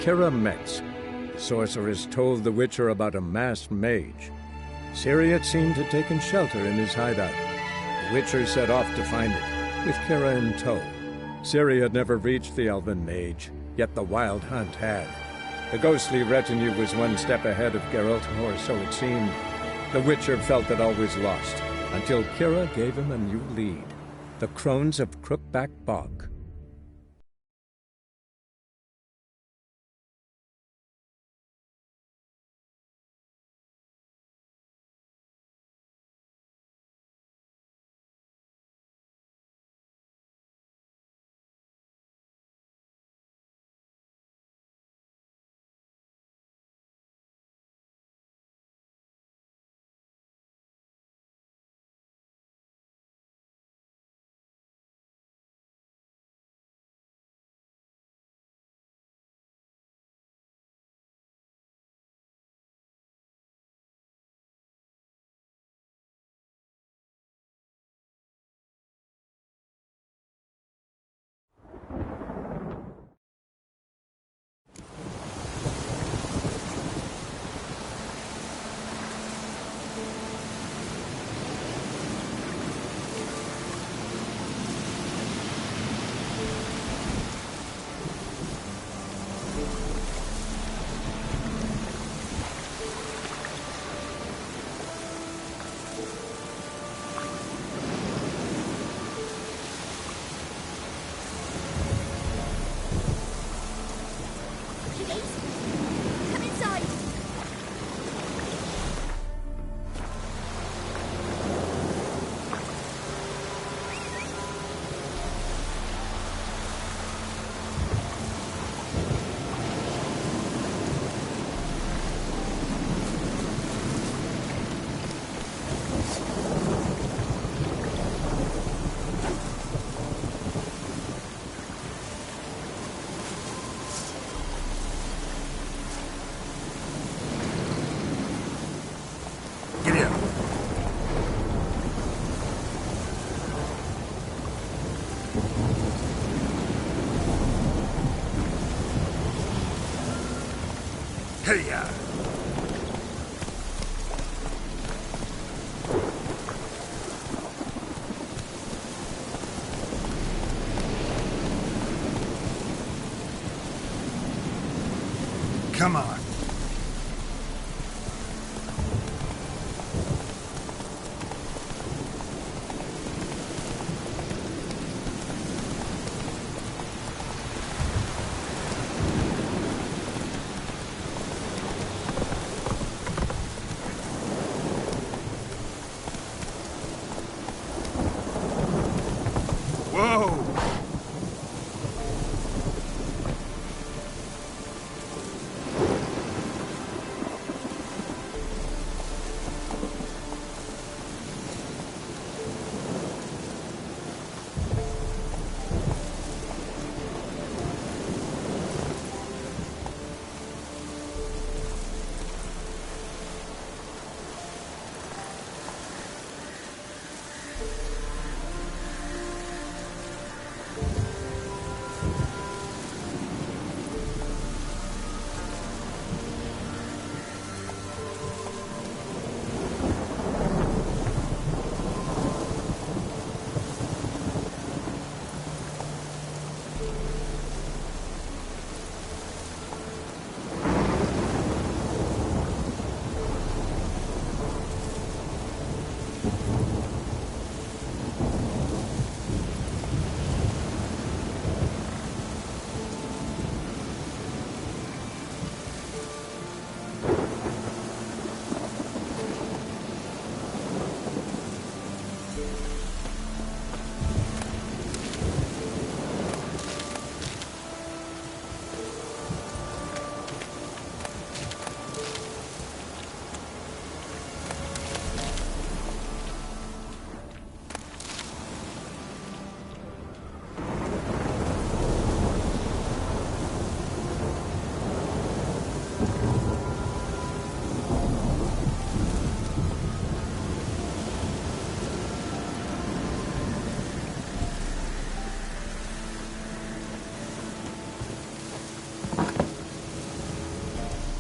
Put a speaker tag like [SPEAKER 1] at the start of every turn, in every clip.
[SPEAKER 1] KEIRA METZ. The sorceress told the Witcher about a masked mage. Ciri had seemed to have taken shelter in his hideout. The Witcher set off to find it, with KEIRA in tow. Ciri had never reached the elven mage, yet the wild hunt had. The ghostly retinue was one step ahead of Geralt, or so it seemed. The Witcher felt that all was lost, until KEIRA gave him a new lead. The Crones of Crookback Bog.
[SPEAKER 2] Hey-ya! Come on. Whoa!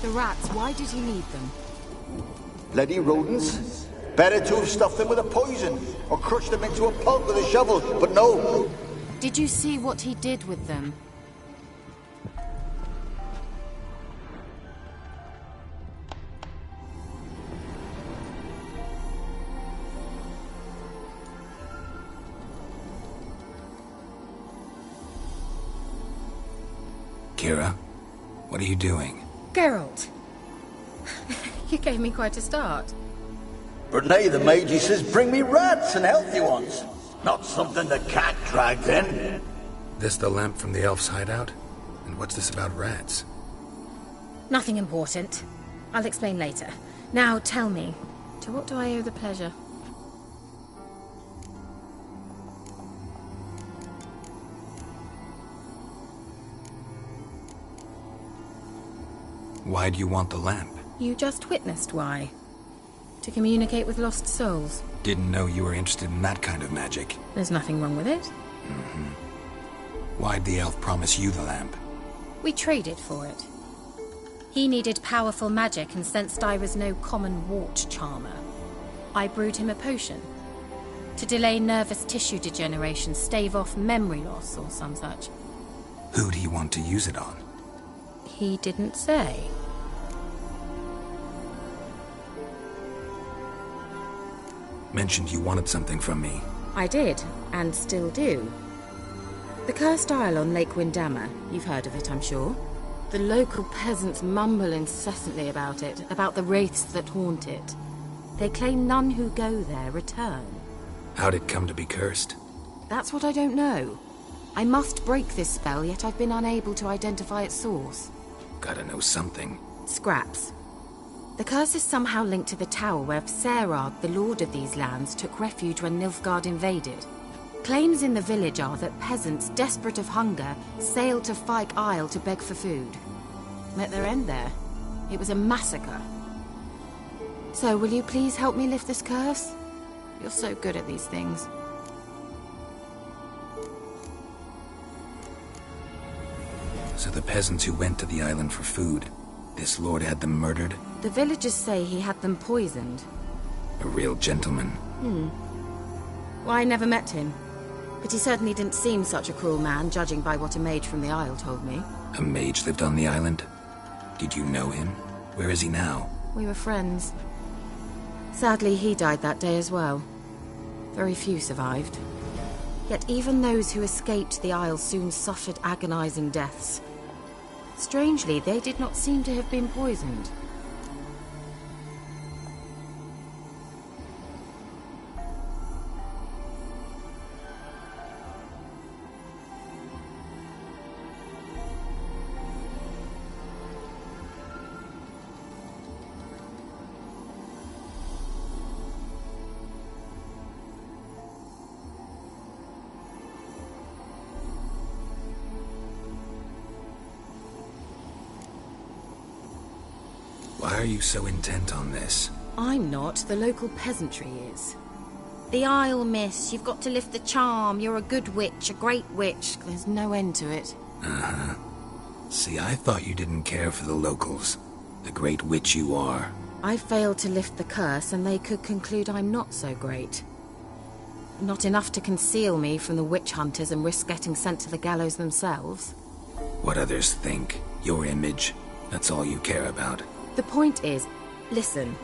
[SPEAKER 3] The rats, why did he need them?
[SPEAKER 4] Bloody rodents. Better to have stuffed them with a poison, or crushed them into a pulp with a shovel, but no.
[SPEAKER 3] Did you see what he did with them?
[SPEAKER 5] KEIRA, what are you doing?
[SPEAKER 3] Geralt! You gave me quite a start.
[SPEAKER 4] But nay, the mage says bring me rats and healthy ones. Not something the cat dragged in.
[SPEAKER 5] This the lamp from the elf's hideout? And what's this about rats?
[SPEAKER 3] Nothing important. I'll explain later. Now tell me, to what do I owe the pleasure?
[SPEAKER 5] Why do you want the lamp?
[SPEAKER 3] You just witnessed why. To communicate with lost souls.
[SPEAKER 5] Didn't know you were interested in that kind of magic.
[SPEAKER 3] There's nothing wrong with it.
[SPEAKER 5] Why'd the elf promise you the lamp?
[SPEAKER 3] We traded for it. He needed powerful magic and sensed I was no common wart charmer. I brewed him a potion. To delay nervous tissue degeneration, stave off memory loss or some such.
[SPEAKER 5] Who do you want to use it on?
[SPEAKER 3] He didn't say.
[SPEAKER 5] Mentioned you wanted something from me.
[SPEAKER 3] I did, and still do. The cursed isle on Lake Windammer, you've heard of it, I'm sure. The local peasants mumble incessantly about it, about the wraiths that haunt it. They claim none who go there return.
[SPEAKER 5] How'd it come to be cursed?
[SPEAKER 3] That's what I don't know. I must break this spell, yet I've been unable to identify its source.
[SPEAKER 5] Gotta know something.
[SPEAKER 3] Scraps. The curse is somehow linked to the tower where Serard, the lord of these lands, took refuge when Nilfgaard invaded. Claims in the village are that peasants, desperate of hunger, sailed to Fyke Isle to beg for food. Met their end there. It was a massacre. So, will you please help me lift this curse? You're so good at these things.
[SPEAKER 5] So the peasants who went to the island for food, this lord had them murdered?
[SPEAKER 3] The villagers say he had them poisoned.
[SPEAKER 5] A real gentleman.
[SPEAKER 3] Well, I never met him. But he certainly didn't seem such a cruel man, judging by what a mage from the Isle told me.
[SPEAKER 5] A mage lived on the island? Did you know him? Where is he now?
[SPEAKER 3] We were friends. Sadly, he died that day as well. Very few survived. Yet even those who escaped the Isle soon suffered agonizing deaths. Strangely, they did not seem to have been poisoned.
[SPEAKER 5] Why are you so intent on this?
[SPEAKER 3] I'm not, the local peasantry is. The Isle, miss, you've got to lift the charm. You're a good witch, a great witch. There's no end to it.
[SPEAKER 5] See, I thought you didn't care for the locals. The great witch you are.
[SPEAKER 3] I failed to lift the curse, and they could conclude I'm not so great. Not enough to conceal me from the witch hunters and risk getting sent to the gallows themselves.
[SPEAKER 5] What others think, your image, that's all you care about.
[SPEAKER 3] The point is, listen,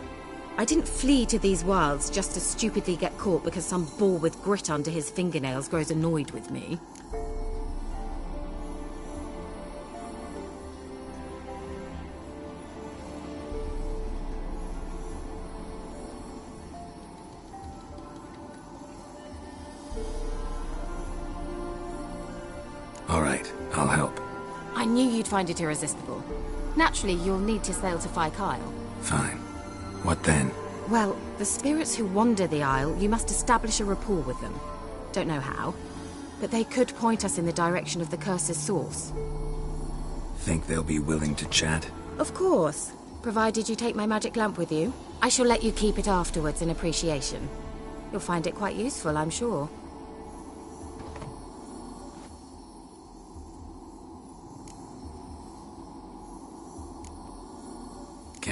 [SPEAKER 3] I didn't flee to these wilds just to stupidly get caught because some boar with grit under his fingernails grows annoyed with me.
[SPEAKER 5] All right, I'll help.
[SPEAKER 3] I knew you'd find it irresistible. Naturally, you'll need to sail to Fyke Isle.
[SPEAKER 5] Fine. What then?
[SPEAKER 3] Well, the spirits who wander the Isle, you must establish a rapport with them. Don't know how, but they could point us in the direction of the curse's source.
[SPEAKER 5] Think they'll be willing to chat?
[SPEAKER 3] Of course, provided you take my magic lamp with you. I shall let you keep it afterwards in appreciation. You'll find it quite useful, I'm sure.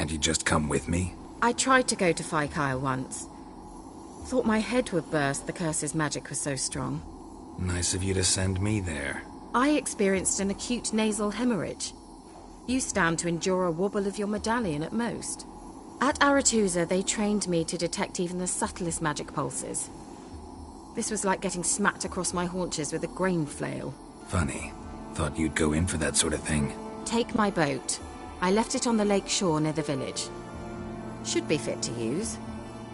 [SPEAKER 5] Can't you just come with me?
[SPEAKER 3] I tried to go to Kyle once. Thought my head would burst, the curse's magic was so strong.
[SPEAKER 5] Nice of you to send me there.
[SPEAKER 3] I experienced an acute nasal hemorrhage. You stand to endure a wobble of your medallion at most. At Aretusa, they trained me to detect even the subtlest magic pulses. This was like getting smacked across my haunches with a grain flail.
[SPEAKER 5] Funny. Thought you'd go in for that sort of thing.
[SPEAKER 3] Take my boat. I left it on the lake shore near the village. Should be fit to use,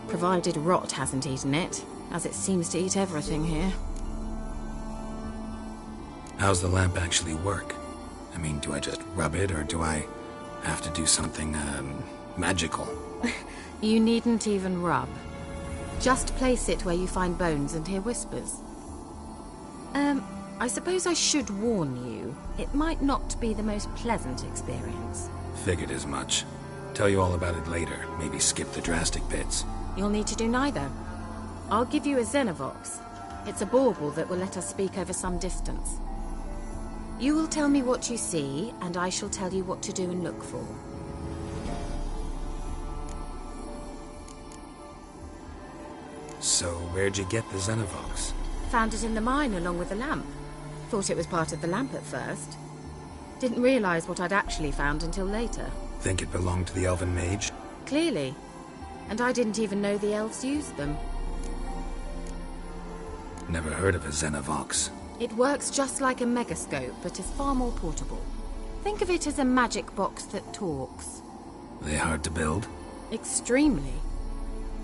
[SPEAKER 3] provided rot hasn't eaten it, as it seems to eat everything here.
[SPEAKER 5] How's the lamp actually work? I mean, do I just rub it, or do I have to do something, magical?
[SPEAKER 3] You needn't even rub. Just place it where you find bones and hear whispers. I suppose I should warn you, it might not be the most pleasant experience.
[SPEAKER 5] Figured as much. Tell you all about it later, maybe skip the drastic bits.
[SPEAKER 3] You'll need to do neither. I'll give you a Xenovox. It's a bauble that will let us speak over some distance. You will tell me what you see, and I shall tell you what to do and look for.
[SPEAKER 5] So, where'd you get the Xenovox?
[SPEAKER 3] Found it in the mine along with the lamp. Thought it was part of the lamp at first. Didn't realize what I'd actually found until later.
[SPEAKER 5] Think it belonged to the elven mage?
[SPEAKER 3] Clearly. And I didn't even know the elves used them.
[SPEAKER 5] Never heard of a Xenovox.
[SPEAKER 3] It works just like a megascope, but is far more portable. Think of it as a magic box that talks.
[SPEAKER 5] They hard to build?
[SPEAKER 3] Extremely.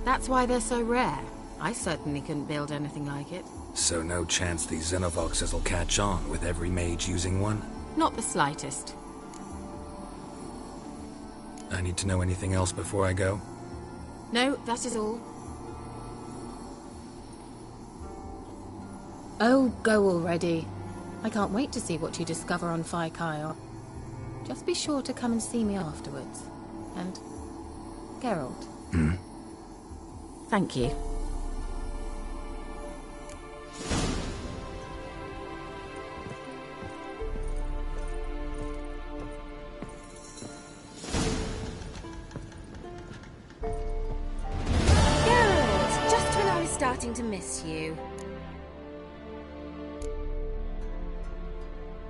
[SPEAKER 3] That's why they're so rare. I certainly couldn't build anything like it.
[SPEAKER 5] So no chance these Xenovoxes will catch on with every mage using one?
[SPEAKER 3] Not the slightest.
[SPEAKER 5] I need to know anything else before I go?
[SPEAKER 3] No, that is all. Oh, go already. I can't wait to see what you discover on Kyle. Just be sure to come and see me afterwards. And Geralt. Thank you.
[SPEAKER 6] Geralt, just when I was starting to miss you.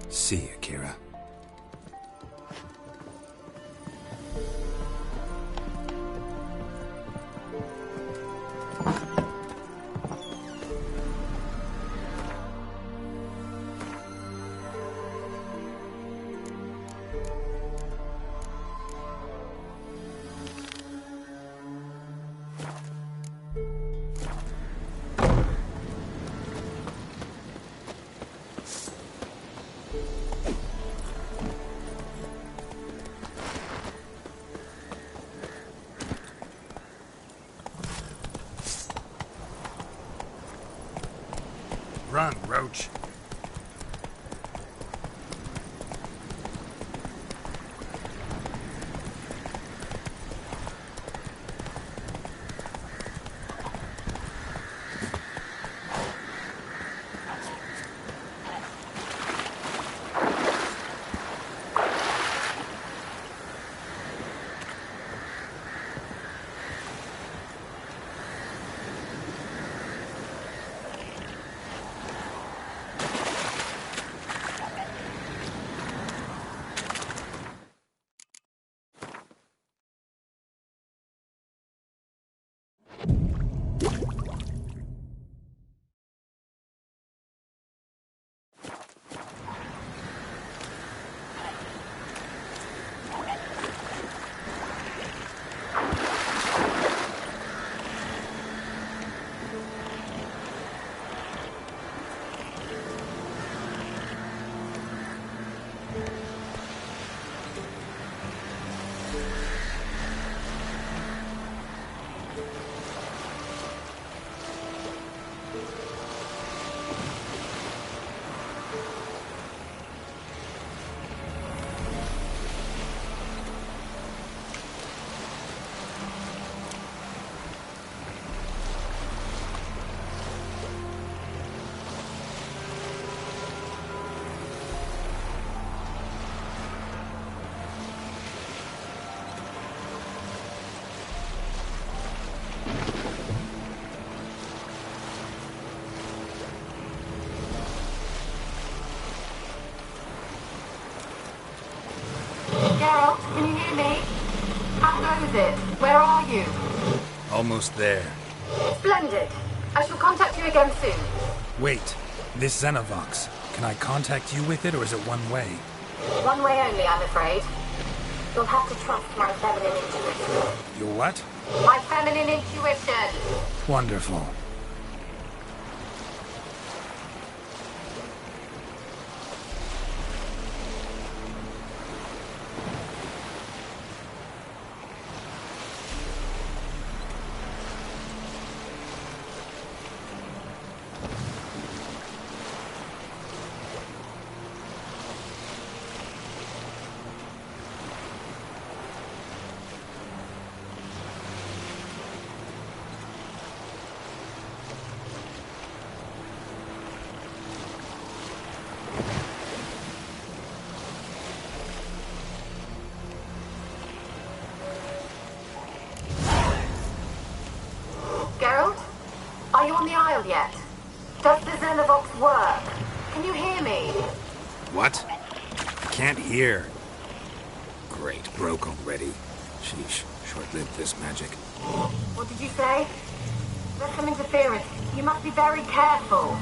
[SPEAKER 5] See you, KEIRA.
[SPEAKER 2] Run, Roach.
[SPEAKER 3] That knows it. Where are you?
[SPEAKER 5] Almost there.
[SPEAKER 3] Splendid. I shall contact you again soon.
[SPEAKER 5] Wait, this Xenovox. Can I contact you with it, or is it one way?
[SPEAKER 3] One way only, I'm afraid. You'll have to trust my feminine intuition.
[SPEAKER 5] Your what?
[SPEAKER 3] My feminine intuition.
[SPEAKER 5] Wonderful.
[SPEAKER 3] Geralt? Are you on the Isle yet? Does the Xenovox work? Can you hear me?
[SPEAKER 5] What? I can't hear. Great, broke already. Sheesh, short-lived this magic.
[SPEAKER 3] What did you say? There's some interference. You must be very careful.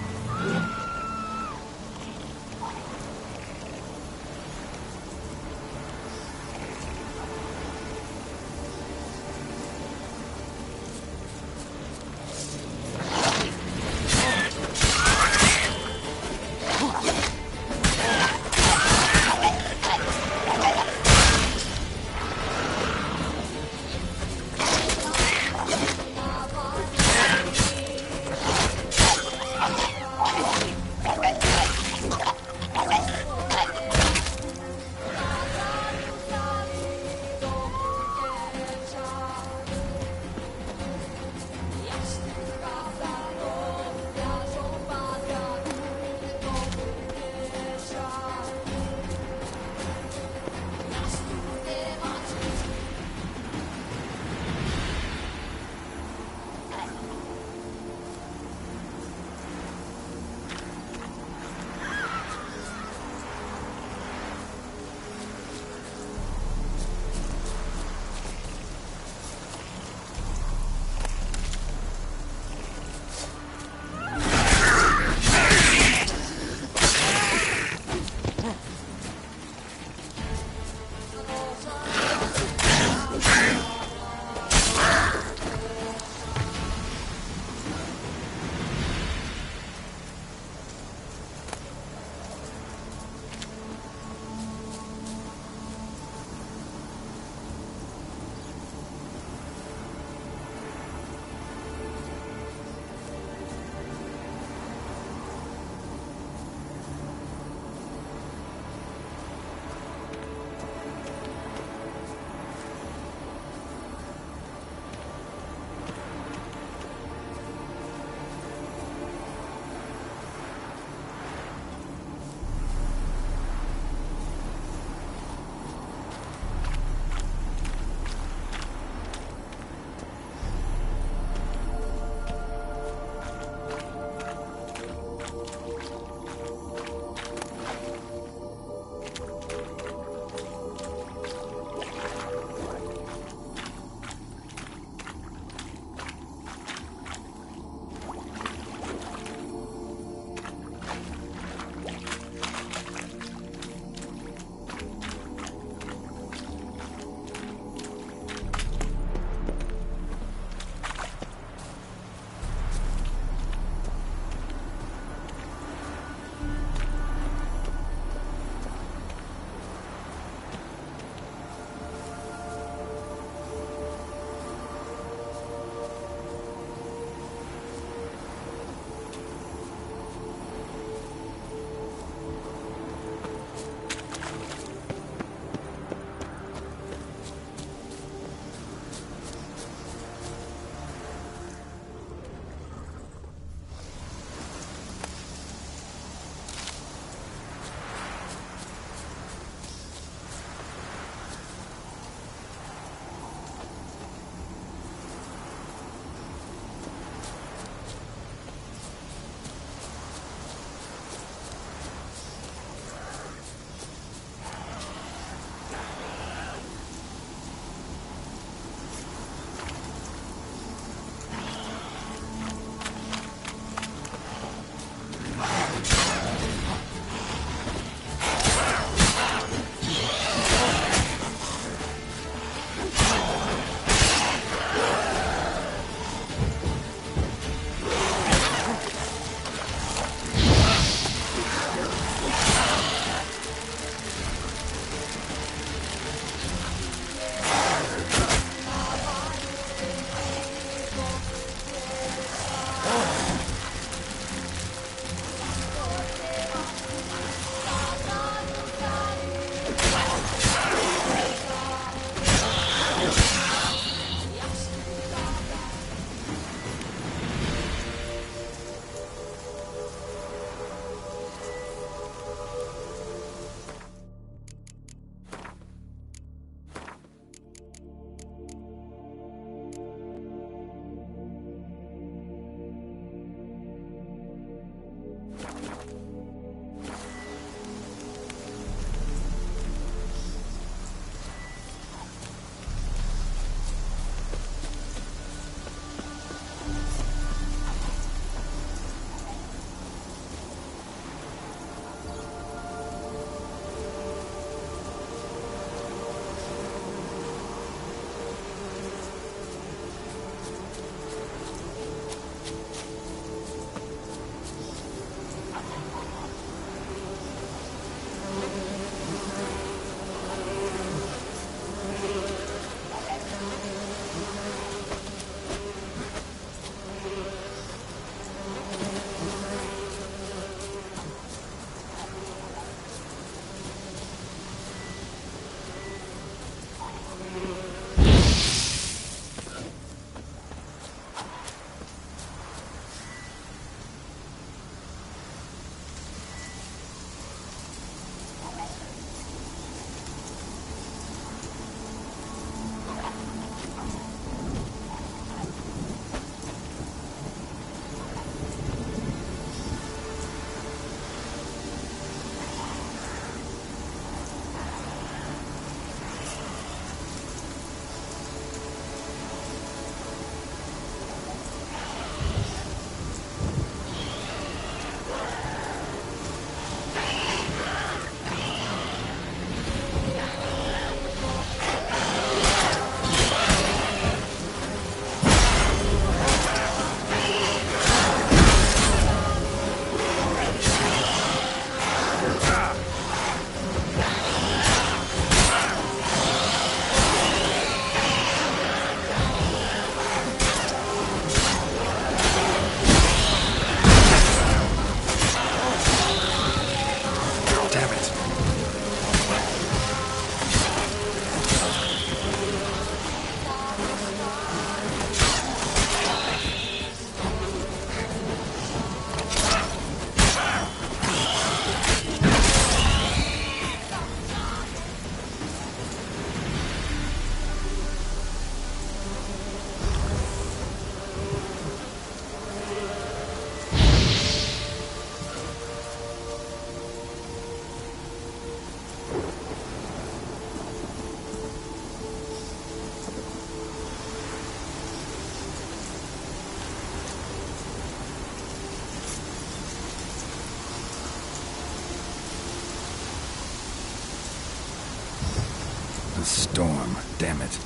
[SPEAKER 5] The storm, damn it.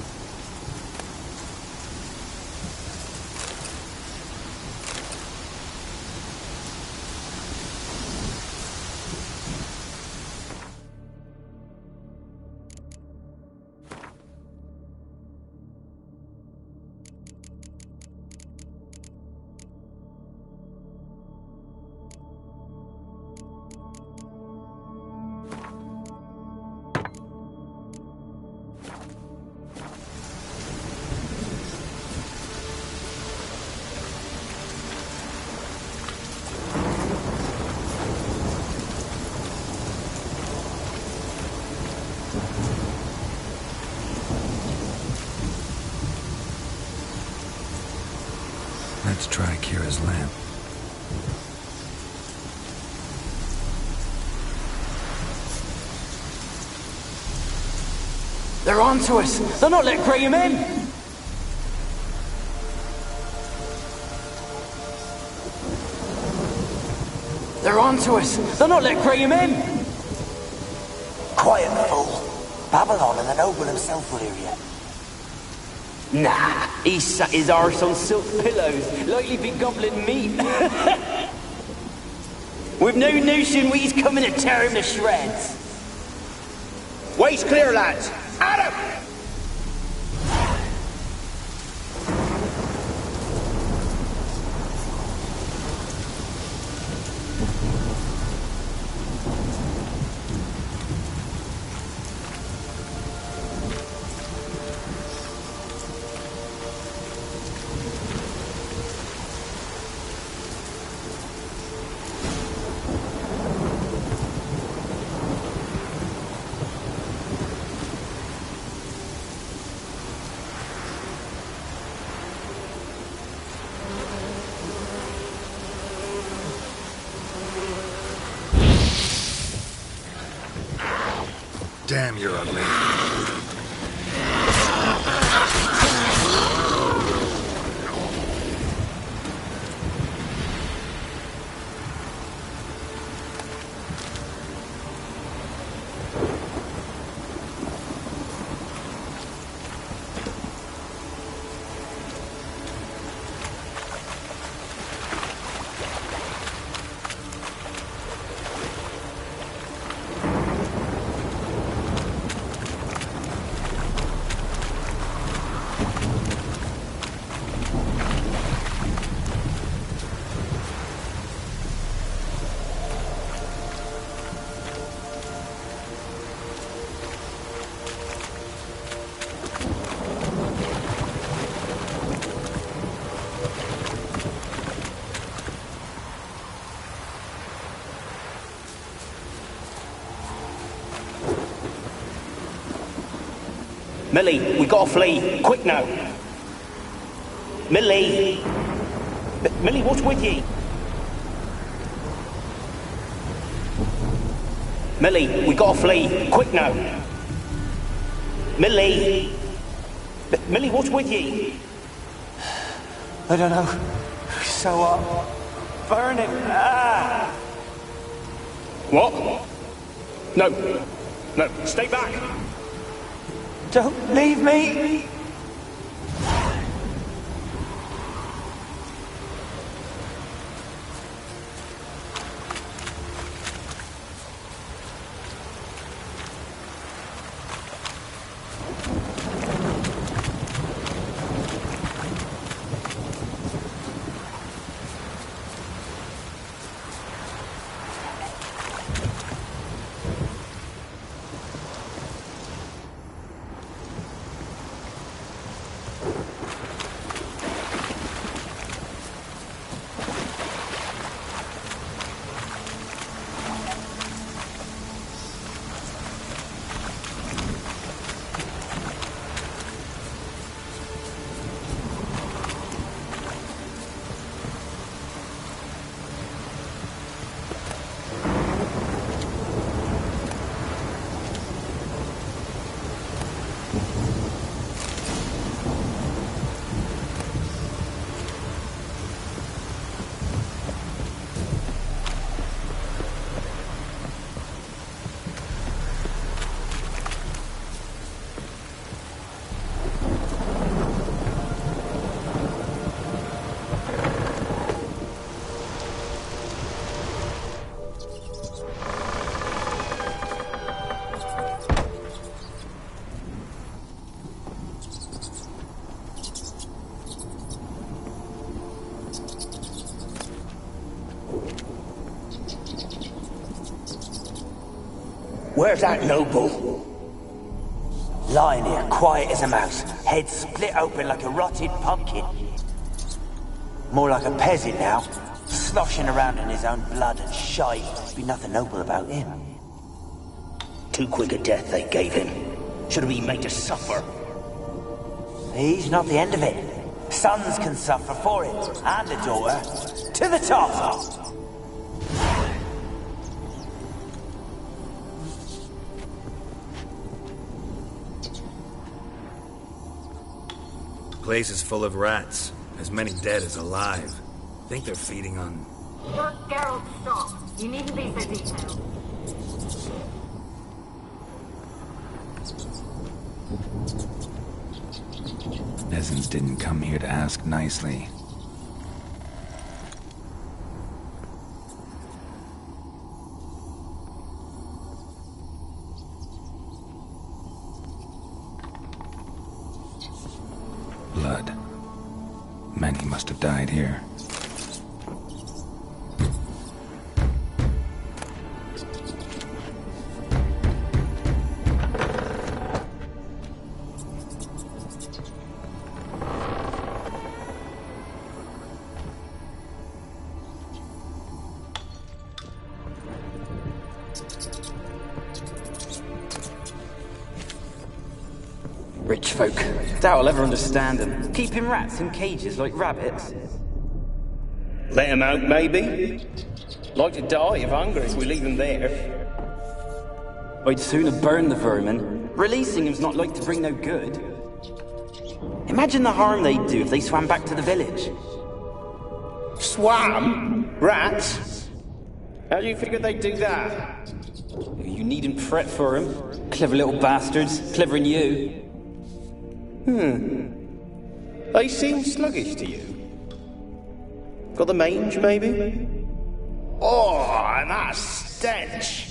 [SPEAKER 5] Let's try KEIRA's lamp.
[SPEAKER 7] They're on to us! They're not letting Graham in! They're on to us! They're not letting Graham in!
[SPEAKER 8] Quiet, fool. Babylon and the noble himself will hear you.
[SPEAKER 7] Nah, he sat his arse on silk pillows, like he'd be gobbling meat. We've no notion he's coming to tear him to shreds.
[SPEAKER 2] Way's clear, lads. Adam! Damn, you're ugly.
[SPEAKER 7] Millie, we gotta flee. Quick now. Millie! Millie, what's with ye? Millie, we gotta flee. Quick now. Millie! Millie, what's with ye?
[SPEAKER 8] I don't know. So what? Burning. Ah!
[SPEAKER 7] What? No. No, stay back.
[SPEAKER 8] Don't leave me! Where's that noble? Lying here, quiet as a mouse, head split open like a rotted pumpkin. More like a peasant now, sloshing around in his own blood and shite. Be nothing noble about him.
[SPEAKER 7] Too quick a death they gave him. Should have been made to suffer.
[SPEAKER 8] He's not the end of it. Sons can suffer for it, and a daughter. To the top!
[SPEAKER 5] The place is full of rats. As many dead as alive. Think they're feeding on...
[SPEAKER 9] Geralt, stop. You needn't be so detailed.
[SPEAKER 5] Peasants didn't come here to ask nicely. Blood. Many must have died here.
[SPEAKER 7] Rich folk. Doubt I'll ever understand them. Keeping rats in cages like rabbits.
[SPEAKER 2] Let him out, maybe? Like to die of hunger if we leave him there.
[SPEAKER 7] I'd sooner burn the vermin. Releasing him's not like to bring no good. Imagine the harm they'd do if they swam back to the village.
[SPEAKER 2] Swam? Rats? How do you figure they'd do that?
[SPEAKER 7] You needn't fret for him. Clever little bastards. Clever than you.
[SPEAKER 2] They seem sluggish to you. Got the mange, maybe? Oh, and that stench!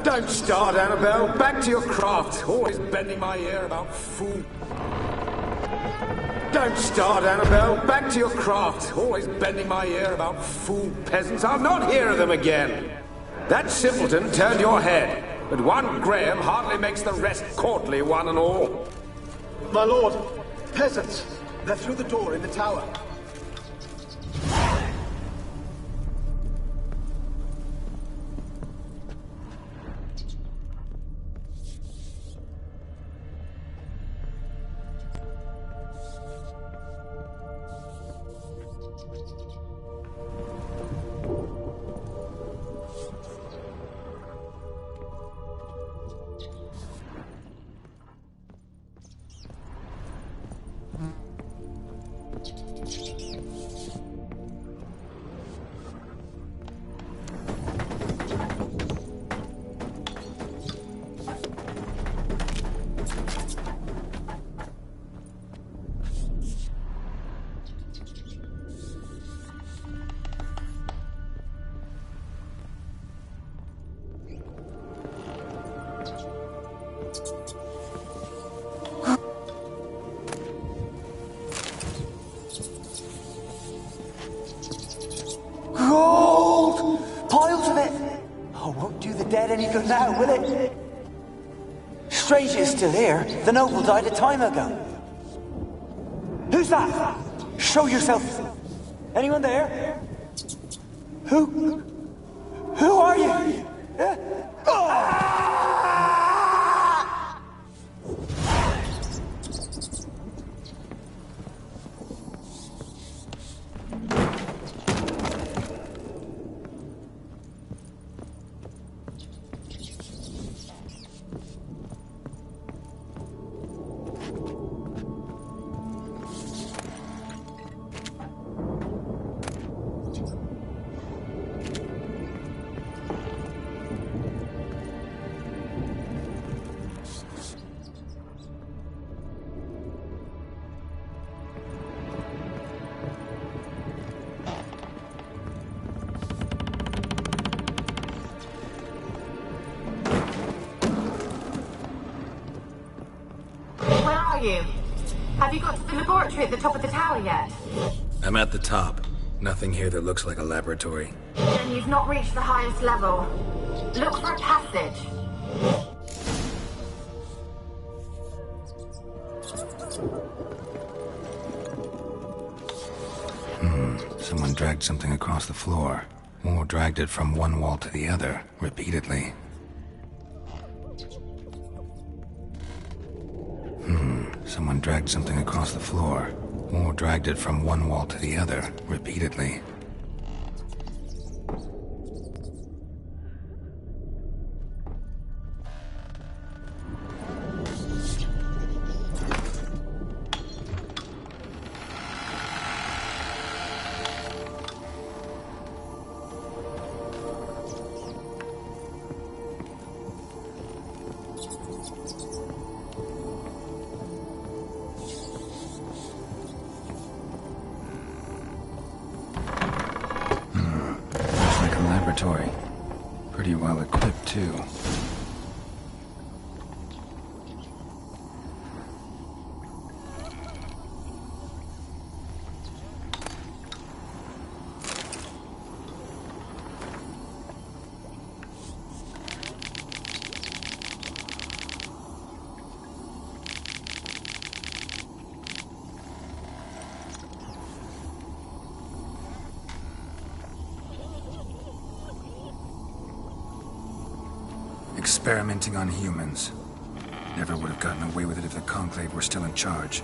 [SPEAKER 10] Don't start, Annabelle. Back to your craft. Always bending my ear about food. Don't start, Annabelle. Back to your craft. Always bending my ear about fool peasants. I'll not hear of them again. That simpleton turned your head, but one Graham hardly makes the rest courtly, one and all.
[SPEAKER 4] My lord, peasants. They're through the door in the tower.
[SPEAKER 8] Gold! Piles of it! Oh, won't do the dead any good now, will it? Strange it's still here. The noble died a time ago. Who's that? Show yourself. Anyone there? Who are you?
[SPEAKER 9] You? Have you got to the laboratory at the top of the tower yet?
[SPEAKER 5] I'm at the top. Nothing here that looks like a laboratory.
[SPEAKER 9] Then you've not reached the highest level. Look for a passage.
[SPEAKER 5] Someone dragged something across the floor. Or dragged it from one wall to the other, repeatedly. Someone dragged something across the floor, or dragged it from one wall to the other, repeatedly. Pretty well equipped, too. Experimenting on humans. Never would have gotten away with it if the Conclave were still in charge.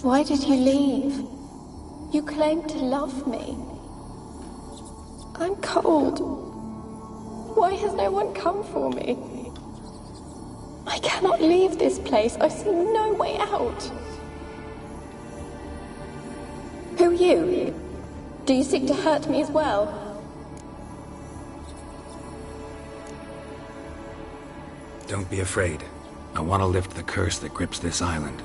[SPEAKER 11] Why did you leave? You claimed to love me. I'm cold. Why has no one come for me? I cannot leave this place. I see no way out. Who are you? Do you seek to hurt me as well?
[SPEAKER 5] Don't be afraid. I want to lift the curse that grips this island.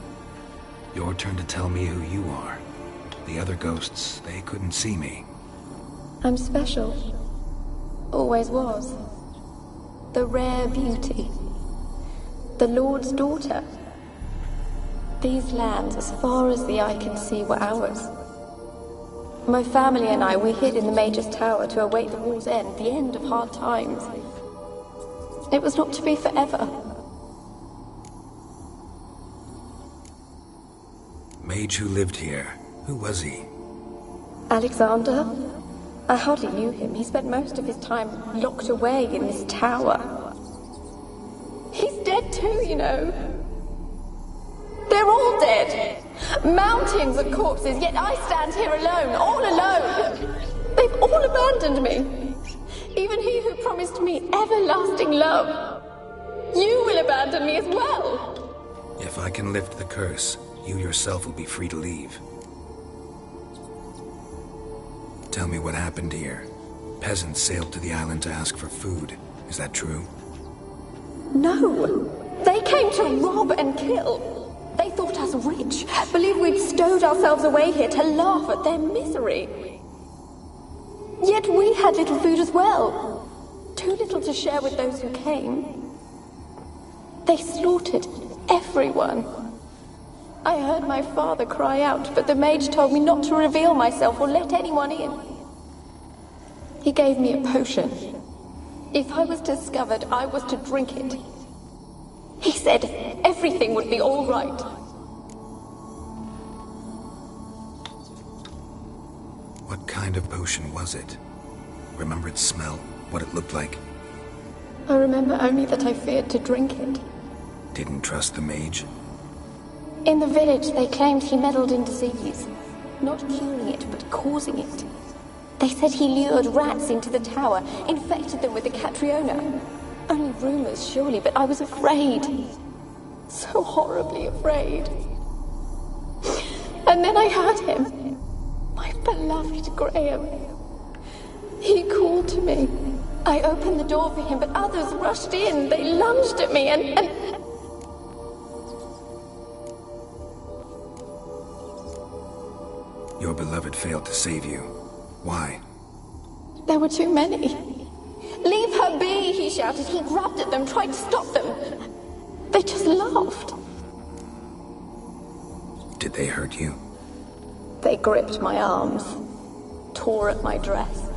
[SPEAKER 5] Your turn to tell me who you are. The other ghosts, they couldn't see me.
[SPEAKER 11] I'm special. Always was. The rare beauty. The Lord's daughter. These lands, as far as the eye can see, were ours. My family and I, we hid in the Major's tower to await the war's end, the end of hard times. It was not to be forever.
[SPEAKER 5] Mage who lived here. Who was he?
[SPEAKER 11] Alexander? I hardly knew him. He spent most of his time locked away in this tower. He's dead too, you know. They're all dead. Mountains of corpses, yet I stand here alone, all alone. They've all abandoned me. Even he who promised me everlasting love. You will abandon me as well.
[SPEAKER 5] If I can lift the curse, you yourself will be free to leave. Tell me what happened here. Peasants sailed to the island to ask for food. Is that true?
[SPEAKER 11] No. They came to rob and kill. They thought us rich, believed we'd stowed ourselves away here to laugh at their misery. Yet we had little food as well. Too little to share with those who came. They slaughtered everyone. I heard my father cry out, but the mage told me not to reveal myself or let anyone in. He gave me a potion. If I was discovered, I was to drink it. He said everything would be all right.
[SPEAKER 5] What kind of potion was it? Remember its smell? What it looked like?
[SPEAKER 11] I remember only that I feared to drink it.
[SPEAKER 5] Didn't trust the mage?
[SPEAKER 11] In the village, they claimed he meddled in disease. Not curing it, but causing it. They said he lured rats into the tower, infected them with the Catriona. Only rumors, surely, but I was afraid. So horribly afraid. And then I heard him. My beloved Graham. He called to me. I opened the door for him, but others rushed in. They lunged at me and...
[SPEAKER 5] Your beloved failed to save you. Why?
[SPEAKER 11] There were too many. Leave her be, he shouted. He grabbed at them, tried to stop them. They just laughed.
[SPEAKER 5] Did they hurt you?
[SPEAKER 11] They gripped my arms, tore at my dress.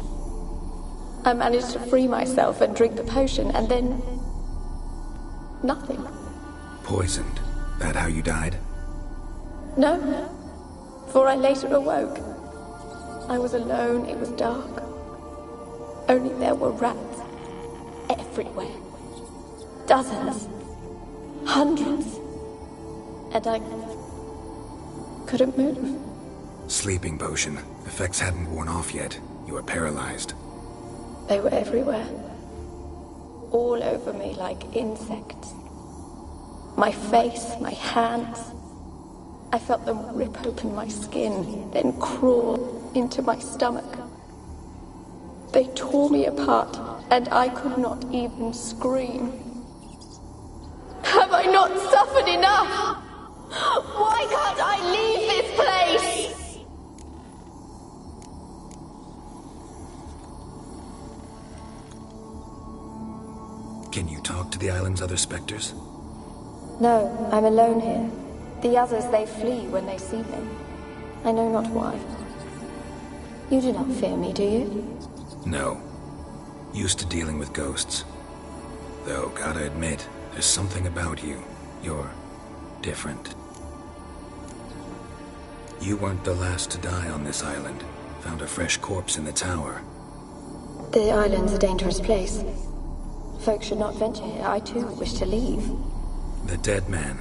[SPEAKER 11] I managed to free myself and drink the potion, and then... nothing.
[SPEAKER 5] Poisoned? That how you died?
[SPEAKER 11] No, for I later awoke. I was alone, it was dark. Only there were rats everywhere. Dozens. Hundreds. And I couldn't move.
[SPEAKER 5] Sleeping potion. Effects hadn't worn off yet. You were paralyzed.
[SPEAKER 11] They were everywhere. All over me like insects. My face, my hands. I felt them rip open my skin, then crawl into my stomach. They tore me apart, and I could not even scream. Have I not suffered enough? Why can't I leave this place?
[SPEAKER 5] Can you talk to the island's other specters?
[SPEAKER 11] No, I'm alone here. The others, they flee when they see me. I know not why. You do not fear me, do you?
[SPEAKER 5] No. Used to dealing with ghosts. Though, gotta admit, there's something about you. You're different. You weren't the last to die on this island. Found a fresh corpse in the tower.
[SPEAKER 11] The island's a dangerous place. Folk should not venture here. I too wish to leave.
[SPEAKER 5] The dead man.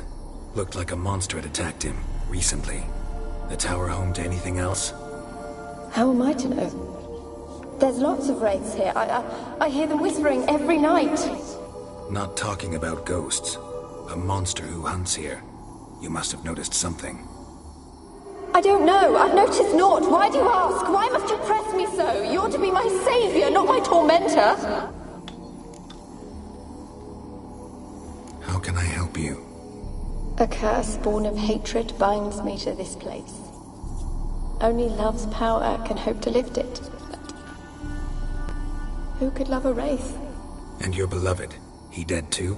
[SPEAKER 5] Looked like a monster had attacked him, recently. The tower home to anything else?
[SPEAKER 11] How am I to know? There's lots of wraiths here. I hear them whispering every night.
[SPEAKER 5] Not talking about ghosts. A monster who hunts here. You must have noticed something.
[SPEAKER 11] I don't know. I've noticed naught. Why do you ask? Why must you press me so? You're to be my savior, not my tormentor.
[SPEAKER 5] How can I help you?
[SPEAKER 11] A curse born of hatred binds me to this place. Only love's power can hope to lift it. But who could love a wraith?
[SPEAKER 5] And your beloved, he dead too?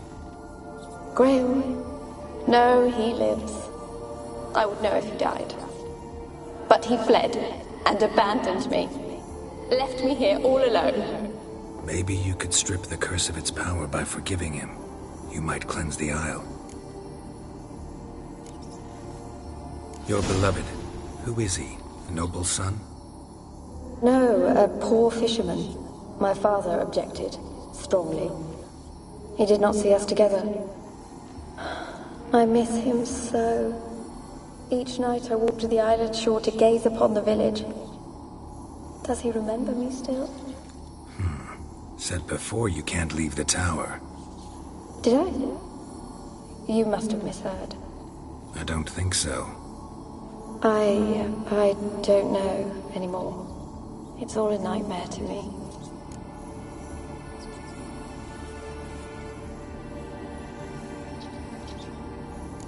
[SPEAKER 11] Graham? No, he lives. I would know if he died. But he fled and abandoned me. Left me here all alone.
[SPEAKER 5] Maybe you could strip the curse of its power by forgiving him. You might cleanse the isle. Your beloved, who is he? A noble son?
[SPEAKER 11] No, a poor fisherman. My father objected, strongly. He did not see us together. I miss him so. Each night I walk to the island shore to gaze upon the village. Does he remember me still?
[SPEAKER 5] Said before you can't leave the tower.
[SPEAKER 11] Did I? You must have misheard.
[SPEAKER 5] I don't think so.
[SPEAKER 11] I don't know anymore. It's all a nightmare to me.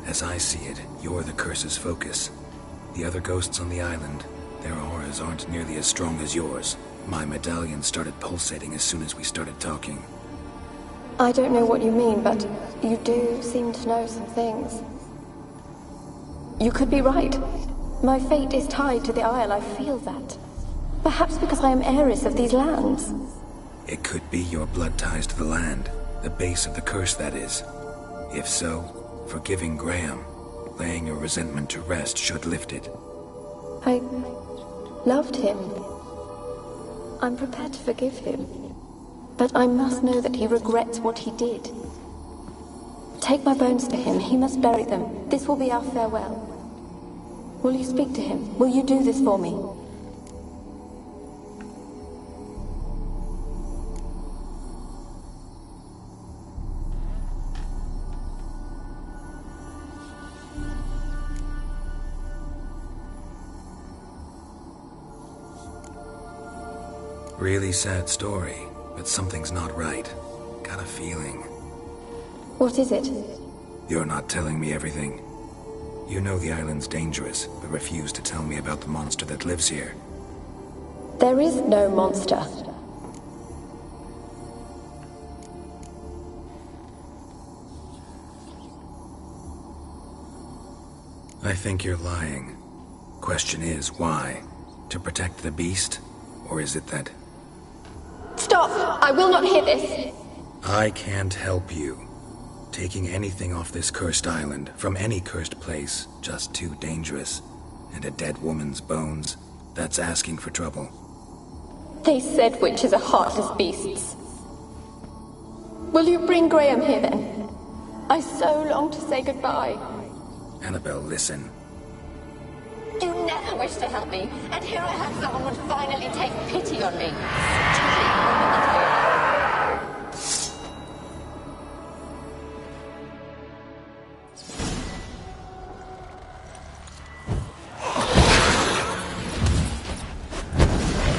[SPEAKER 5] As I see it, you're the curse's focus. The other ghosts on the island, their auras aren't nearly as strong as yours. My medallion started pulsating as soon as we started talking.
[SPEAKER 11] I don't know what you mean, but you do seem to know some things. You could be right. My fate is tied to the Isle, I feel that. Perhaps because I am heiress of these lands.
[SPEAKER 5] It could be your blood ties to the land, the base of the curse, that is. If so, forgiving Graham, laying your resentment to rest, should lift it.
[SPEAKER 11] I loved him. I'm prepared to forgive him. But I must know that he regrets what he did. Take my bones to him. He must bury them. This will be our farewell. Will you speak to him? Will you do this for me?
[SPEAKER 5] Really sad story, but something's not right. Got a feeling.
[SPEAKER 11] What is it?
[SPEAKER 5] You're not telling me everything. You know the island's dangerous, but refuse to tell me about the monster that lives here.
[SPEAKER 11] There is no monster.
[SPEAKER 5] I think you're lying. Question is, why? To protect the beast? Or is it that...
[SPEAKER 11] Stop! I will not hear this!
[SPEAKER 5] I can't help you. Taking anything off this cursed island, from any cursed place, just too dangerous. And a dead woman's bones, that's asking for trouble.
[SPEAKER 11] They said witches are heartless beasts. Will you bring Graham here then? I so long to say goodbye.
[SPEAKER 5] Annabelle, listen.
[SPEAKER 11] You never wished to help me, and here I had someone would finally take pity on me.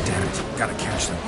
[SPEAKER 5] Damn it, gotta catch them.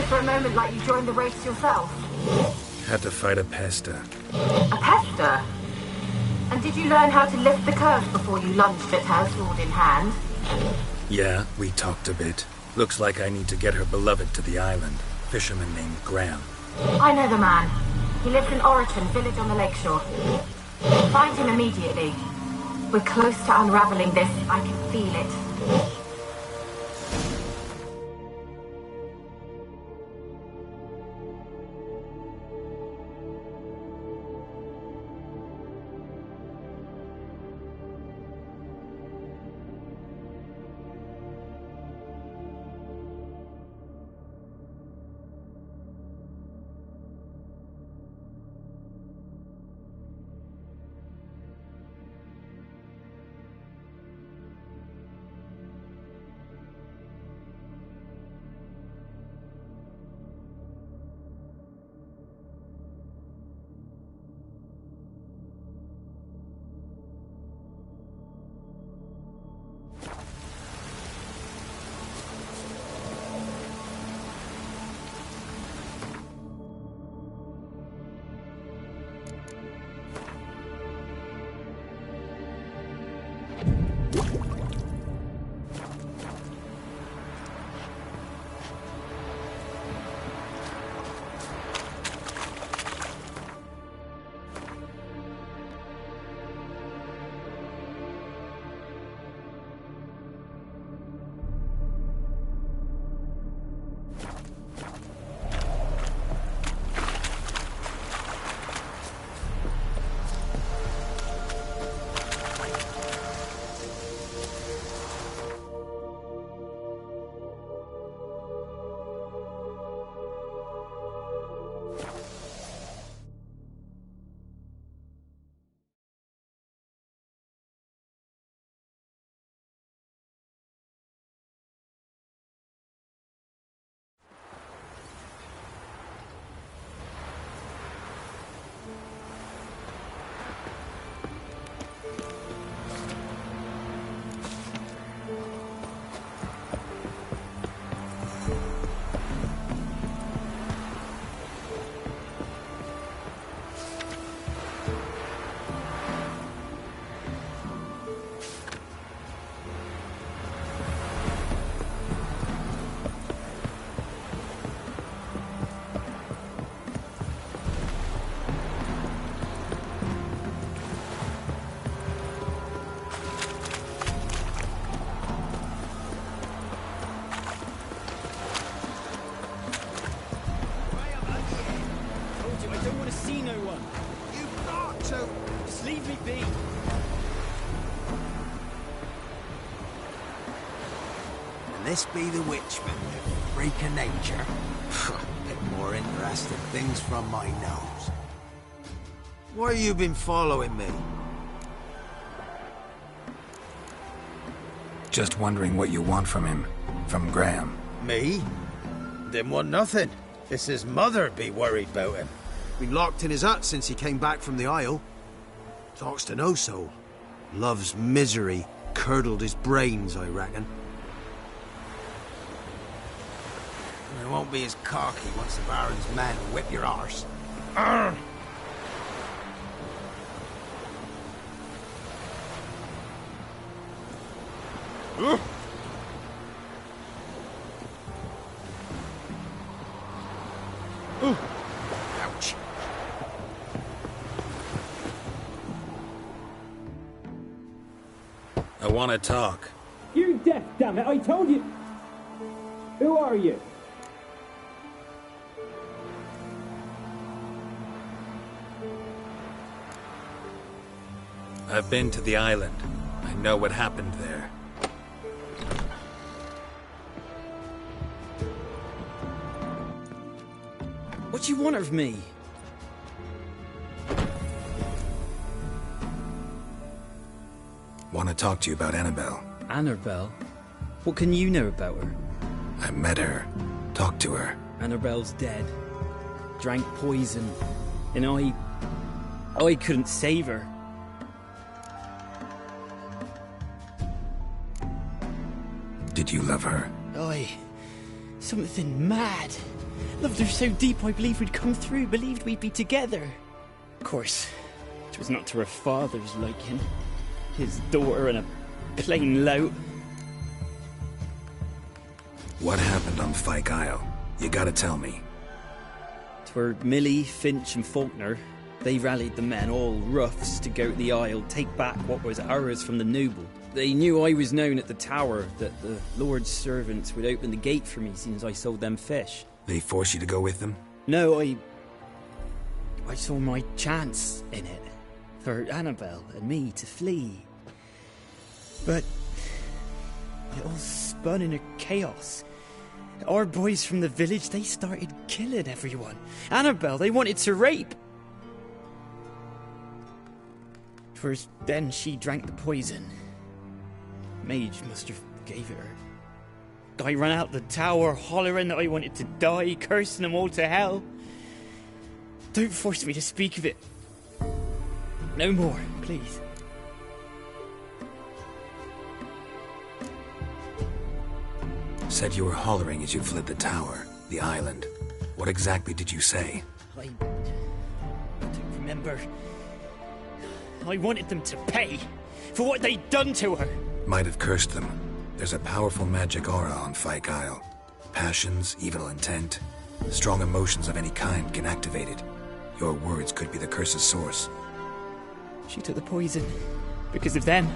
[SPEAKER 9] for a moment like you joined the race yourself?
[SPEAKER 5] Had to fight a pester.
[SPEAKER 9] A pester? And did you learn how to lift the curse before you lunged at her, sword in hand?
[SPEAKER 5] Yeah, we talked a bit. Looks like I need to get her beloved to the island. Fisherman named Graham.
[SPEAKER 9] I know the man. He lives in Oriton, village on the lakeshore. Find him immediately. We're close to unraveling this. I can feel it.
[SPEAKER 12] This be the witchman, the freak of nature. Bit more interesting things from my nose. Why you been following me?
[SPEAKER 5] Just wondering what you want from him. From Graham.
[SPEAKER 12] Me? Didn't want nothing. It's his mother be worried about him. Been locked in his hut since he came back from the Isle. Talks to no soul. Love's misery curdled his brains, I reckon. It won't be as cocky once the Baron's men whip your arse. Arrgh! Ouch.
[SPEAKER 5] I want to talk.
[SPEAKER 13] You're deaf, damn it! I told you! Who are you?
[SPEAKER 5] I've been to the island. I know what happened there.
[SPEAKER 14] What do you want of me?
[SPEAKER 5] Want to talk to you about Annabelle.
[SPEAKER 14] Annabelle? What can you know about her?
[SPEAKER 5] I met her. Talked to her.
[SPEAKER 14] Annabelle's dead. Drank poison. And I couldn't save her.
[SPEAKER 5] Did you love her?
[SPEAKER 14] Something mad. Loved her so deep I believed we'd come through, believed we'd be together. Of course, it was not to her father's liking. His daughter and a plain lout.
[SPEAKER 5] What happened on Fyke Isle? You gotta tell me.
[SPEAKER 14] 'Twere Millie, Finch and Faulkner. They rallied the men, all roughs, to go to the Isle, take back what was ours from the noble. They knew I was known at the tower, that the Lord's servants would open the gate for me since I sold them fish.
[SPEAKER 5] They forced you to go with them?
[SPEAKER 14] No, I saw my chance in it. For Annabelle and me to flee. But it all spun in a chaos. Our boys from the village, they started killing everyone. Annabelle, they wanted to rape. 'Twas then she drank the poison. Mage must have gave it her. I ran out the tower hollering that I wanted to die, cursing them all to hell. Don't force me to speak of it. No more, please.
[SPEAKER 5] Said you were hollering as you fled the tower, the island. What exactly did you say?
[SPEAKER 14] I don't remember. I wanted them to pay for what they'd done to her.
[SPEAKER 5] Might have cursed them. There's a powerful magic aura on Fyke Isle. Passions, evil intent, strong emotions of any kind can activate it. Your words could be the curse's source.
[SPEAKER 14] She took the poison because of them.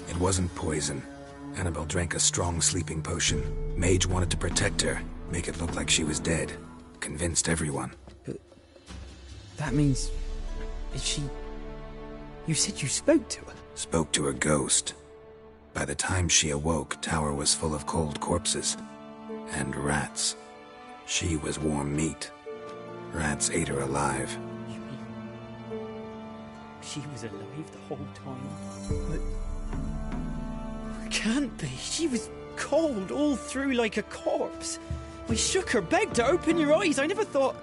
[SPEAKER 5] It wasn't poison. Annabelle drank a strong sleeping potion. Mage wanted to protect her, make it look like she was dead. Convinced everyone.
[SPEAKER 14] But that means... Is she... You said you spoke to her?
[SPEAKER 5] Spoke to her ghost. By the time she awoke, Tower was full of cold corpses. And rats. She was warm meat. Rats ate her alive.
[SPEAKER 14] You mean... She was alive the whole time? But... Can't be. She was cold all through like a corpse. I shook her, begged her, open your eyes. I never thought...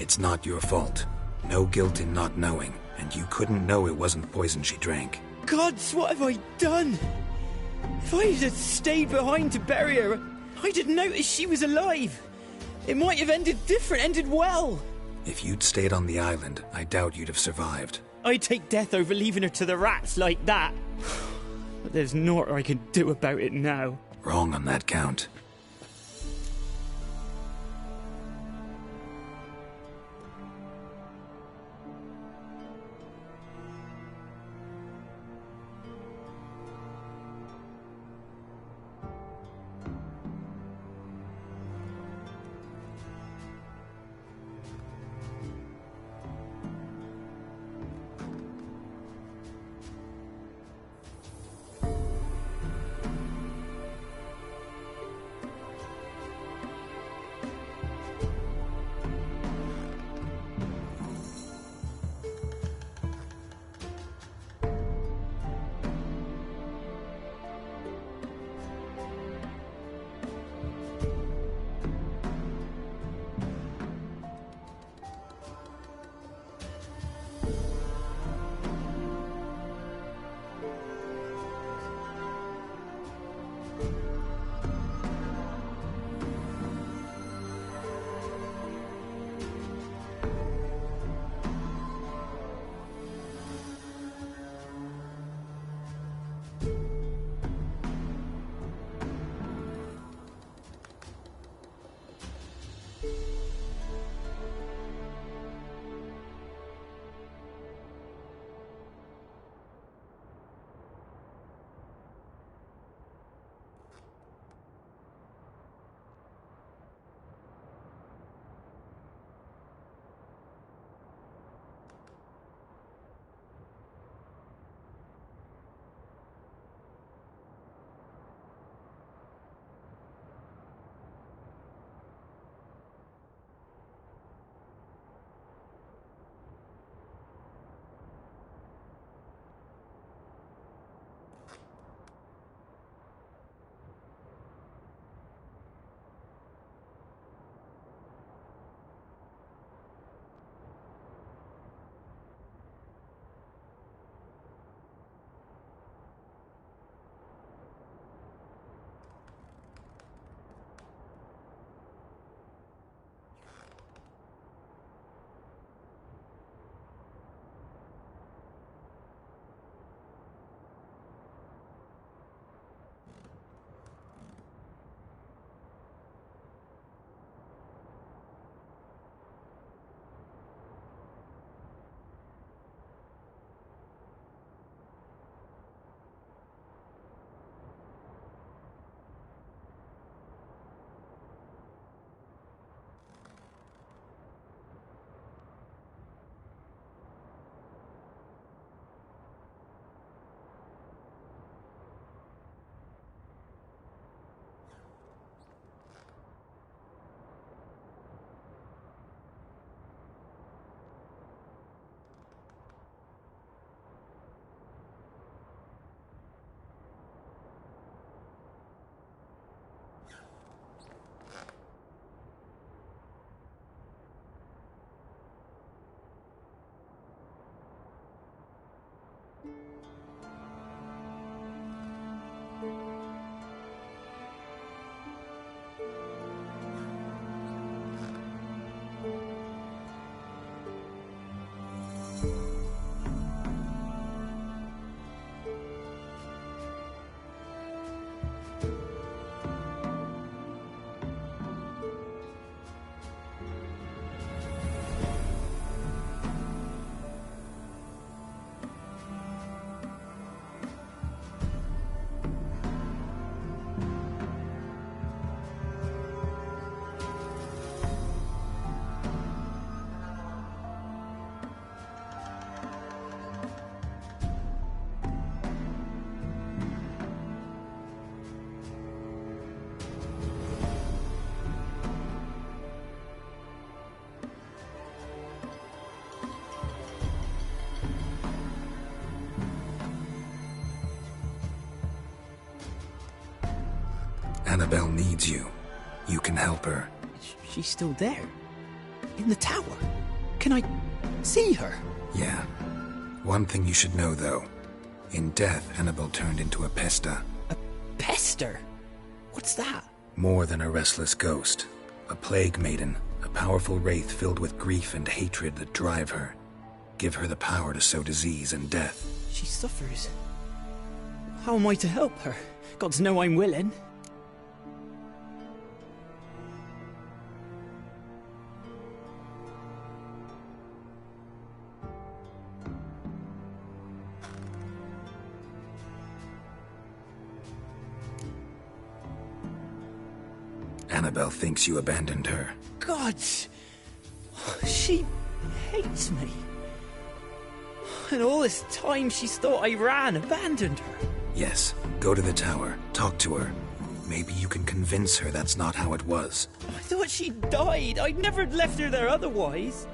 [SPEAKER 5] It's not your fault. No guilt in not knowing, and you couldn't know it wasn't poison she drank.
[SPEAKER 14] Gods, what have I done? If I had stayed behind to bury her, I'd have noticed she was alive. It might have ended different, ended well.
[SPEAKER 5] If you'd stayed on the island, I doubt you'd have survived.
[SPEAKER 14] I'd take death over leaving her to the rats like that. But there's naught I can do about it now.
[SPEAKER 5] Wrong on that count. Annabelle needs you. You can help her.
[SPEAKER 14] She's still there. In the tower? Can I see her?
[SPEAKER 5] Yeah. One thing you should know, though. In death, Annabelle turned into a pesta.
[SPEAKER 14] A pester? What's that?
[SPEAKER 5] More than a restless ghost. A plague maiden. A powerful wraith filled with grief and hatred that drive her. Give her the power to sow disease and death.
[SPEAKER 14] She suffers. How am I to help her? Gods know I'm willing.
[SPEAKER 5] Annabelle thinks you abandoned her.
[SPEAKER 14] Gods! She hates me. And all this time she's thought I abandoned her.
[SPEAKER 5] Yes, go to the tower, talk to her. Maybe you can convince her that's not how it was.
[SPEAKER 14] I thought she died. I'd never left her there otherwise.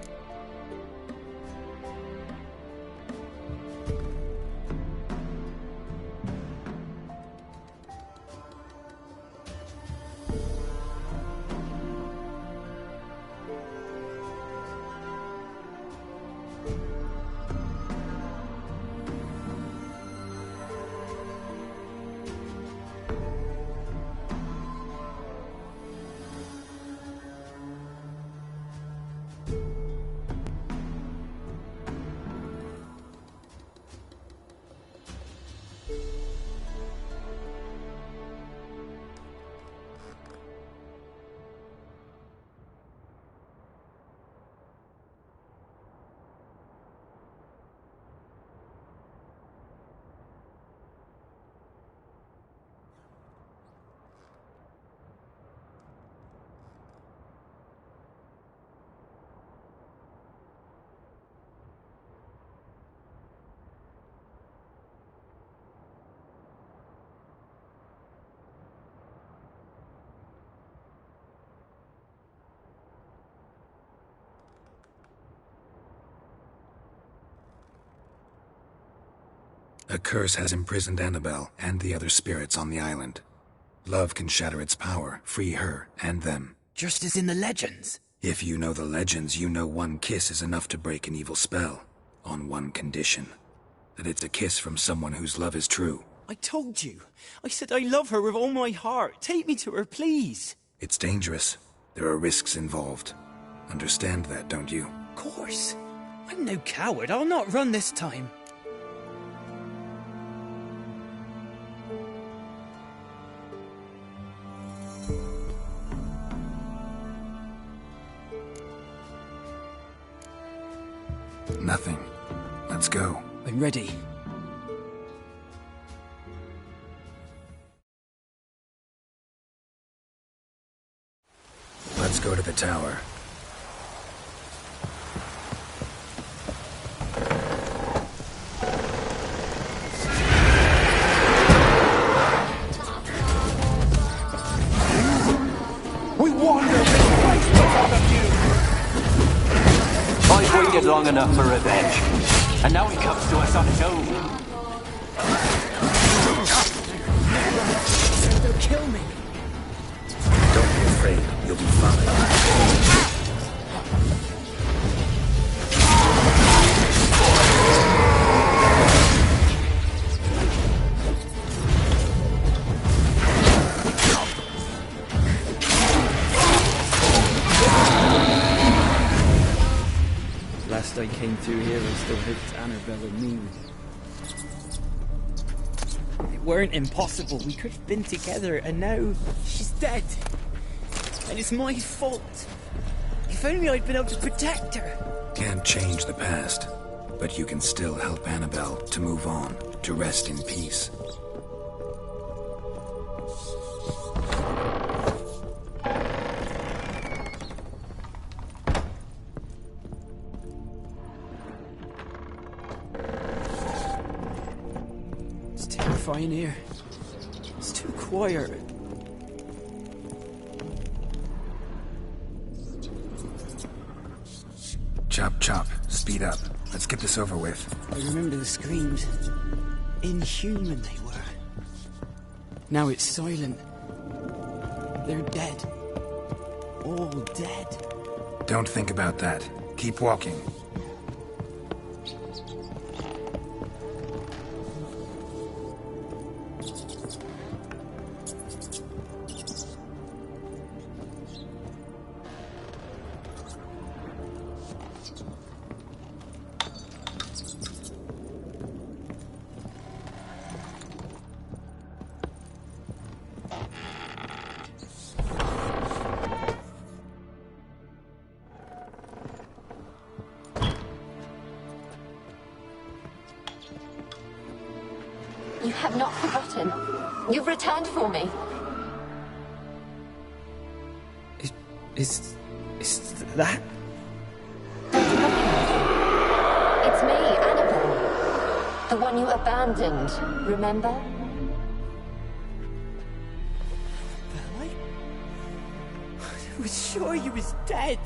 [SPEAKER 5] A curse has imprisoned Annabelle and the other spirits on the island. Love can shatter its power, free her and them.
[SPEAKER 14] Just as in the legends.
[SPEAKER 5] If you know the legends, you know one kiss is enough to break an evil spell. On one condition. That it's a kiss from someone whose love is true.
[SPEAKER 14] I told you. I said I love her with all my heart. Take me to her, please.
[SPEAKER 5] It's dangerous. There are risks involved. Understand that, don't you?
[SPEAKER 14] Of course. I'm no coward. I'll not run this time.
[SPEAKER 5] Nothing. Let's go.
[SPEAKER 14] I'm ready.
[SPEAKER 5] Let's go to the tower.
[SPEAKER 8] We wandered this place because of you! I've waited long enough for revenge, and now he comes to us on his own.
[SPEAKER 14] They'll kill me.
[SPEAKER 5] Don't be afraid. You'll be fine.
[SPEAKER 14] Last I came through here, I still hoped Annabelle and me would... It weren't impossible. We could have been together, and now she's dead. And it's my fault. If only I'd been able to protect her.
[SPEAKER 5] Can't change the past, but you can still help Annabelle to move on, to rest in peace.
[SPEAKER 14] It's terrifying here. It's too quiet.
[SPEAKER 5] Chop, chop. Speed up. Let's get this over with.
[SPEAKER 14] I remember the screams. Inhuman they were. Now it's silent. They're dead. All dead.
[SPEAKER 5] Don't think about that. Keep walking.
[SPEAKER 11] You have not forgotten. You've returned for me.
[SPEAKER 14] Is that?
[SPEAKER 11] It's me, Annabelle. The one you abandoned, remember?
[SPEAKER 14] I was sure you was dead.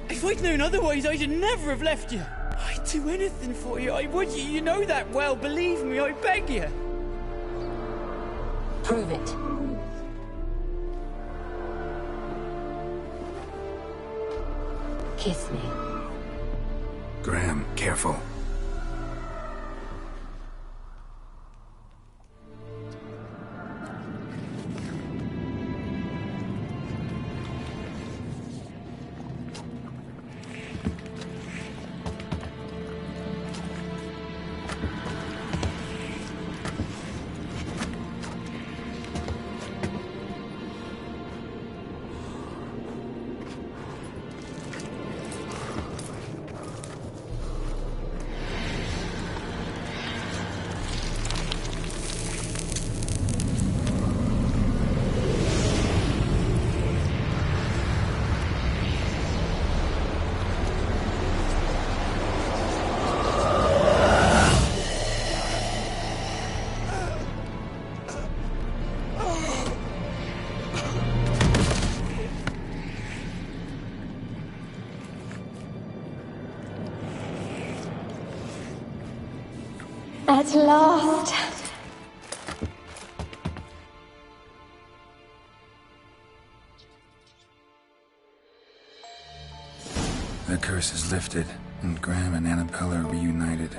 [SPEAKER 14] If I'd known otherwise, I'd never have left you. I'd do anything for you. I would. You know that well. Believe me, I beg you.
[SPEAKER 11] Prove it. Kiss me.
[SPEAKER 5] Graham, careful.
[SPEAKER 11] At last.
[SPEAKER 5] The curse is lifted, and Graham and Annabelle are reunited.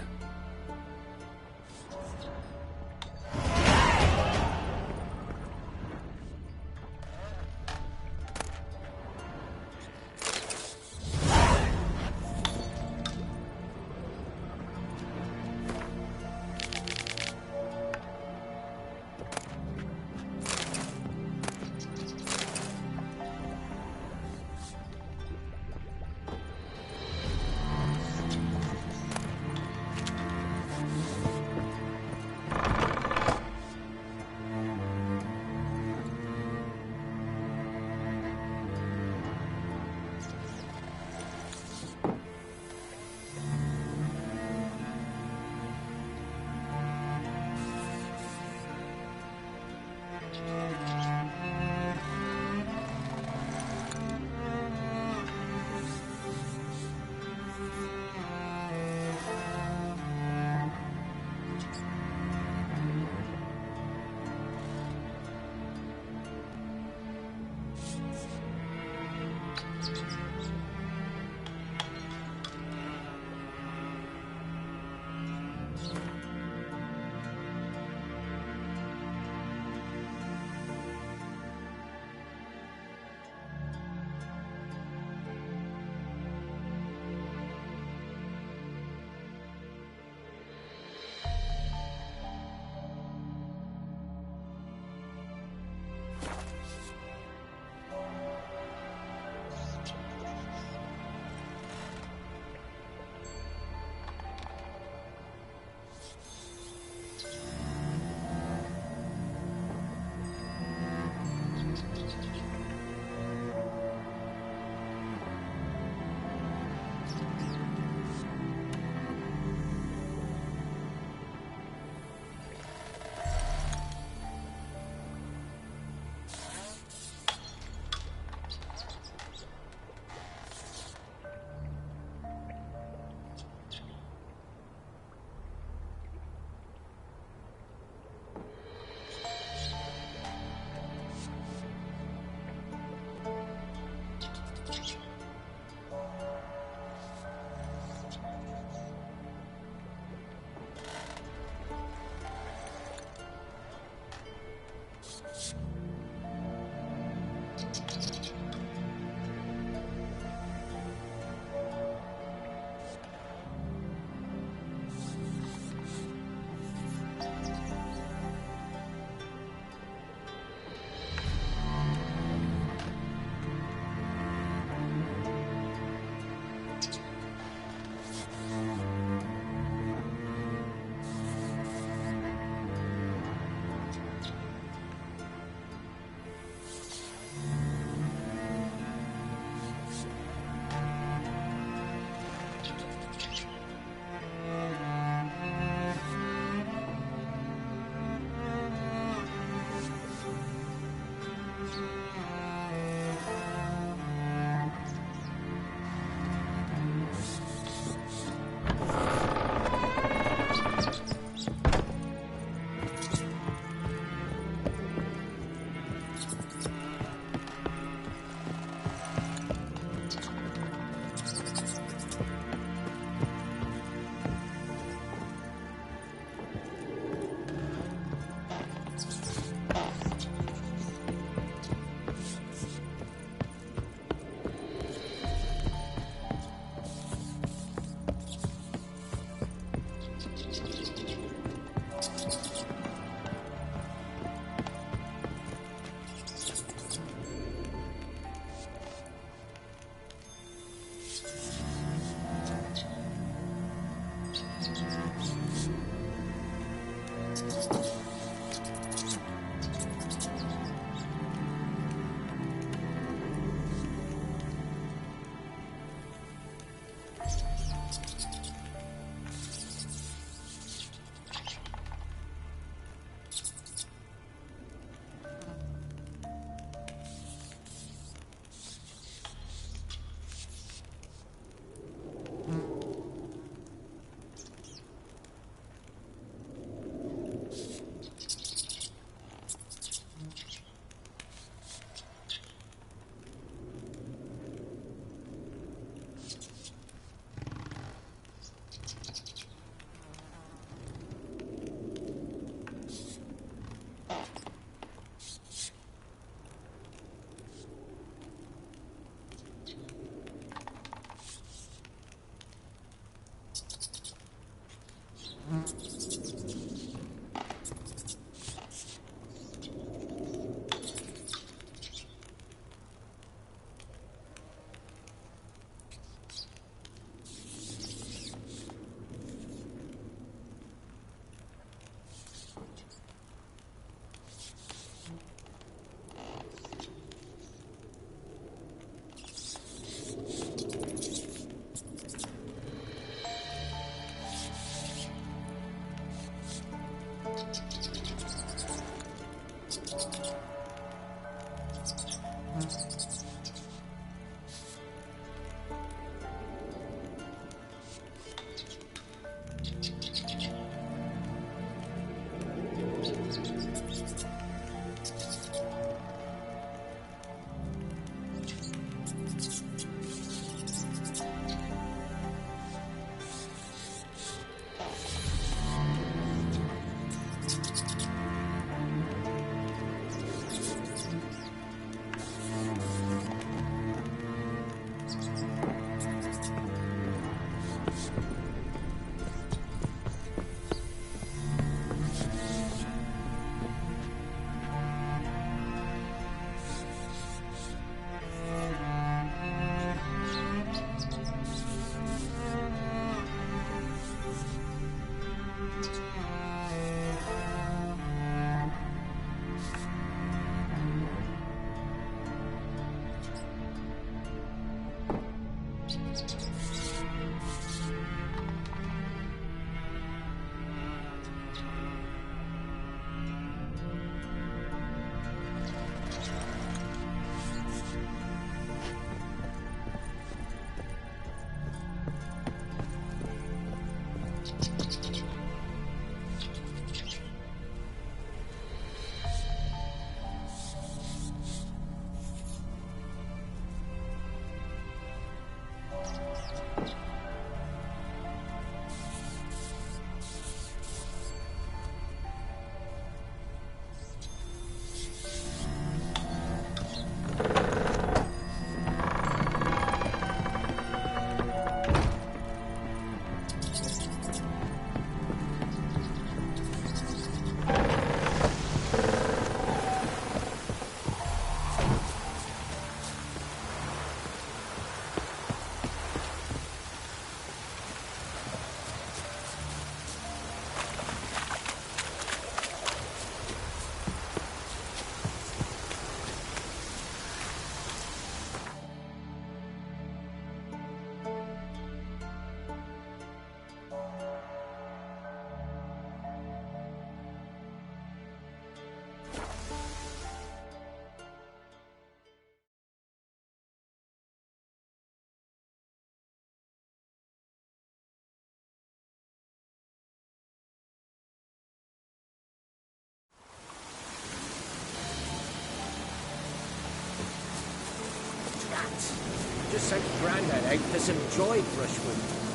[SPEAKER 15] Just sent Grandad out for some dry brushwood.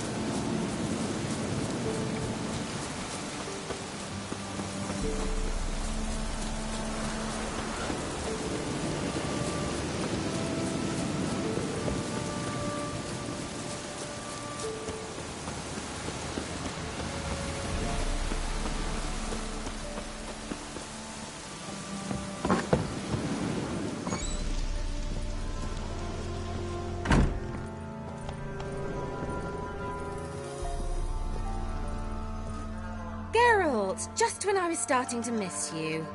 [SPEAKER 6] Geralt, just when I was starting to miss you.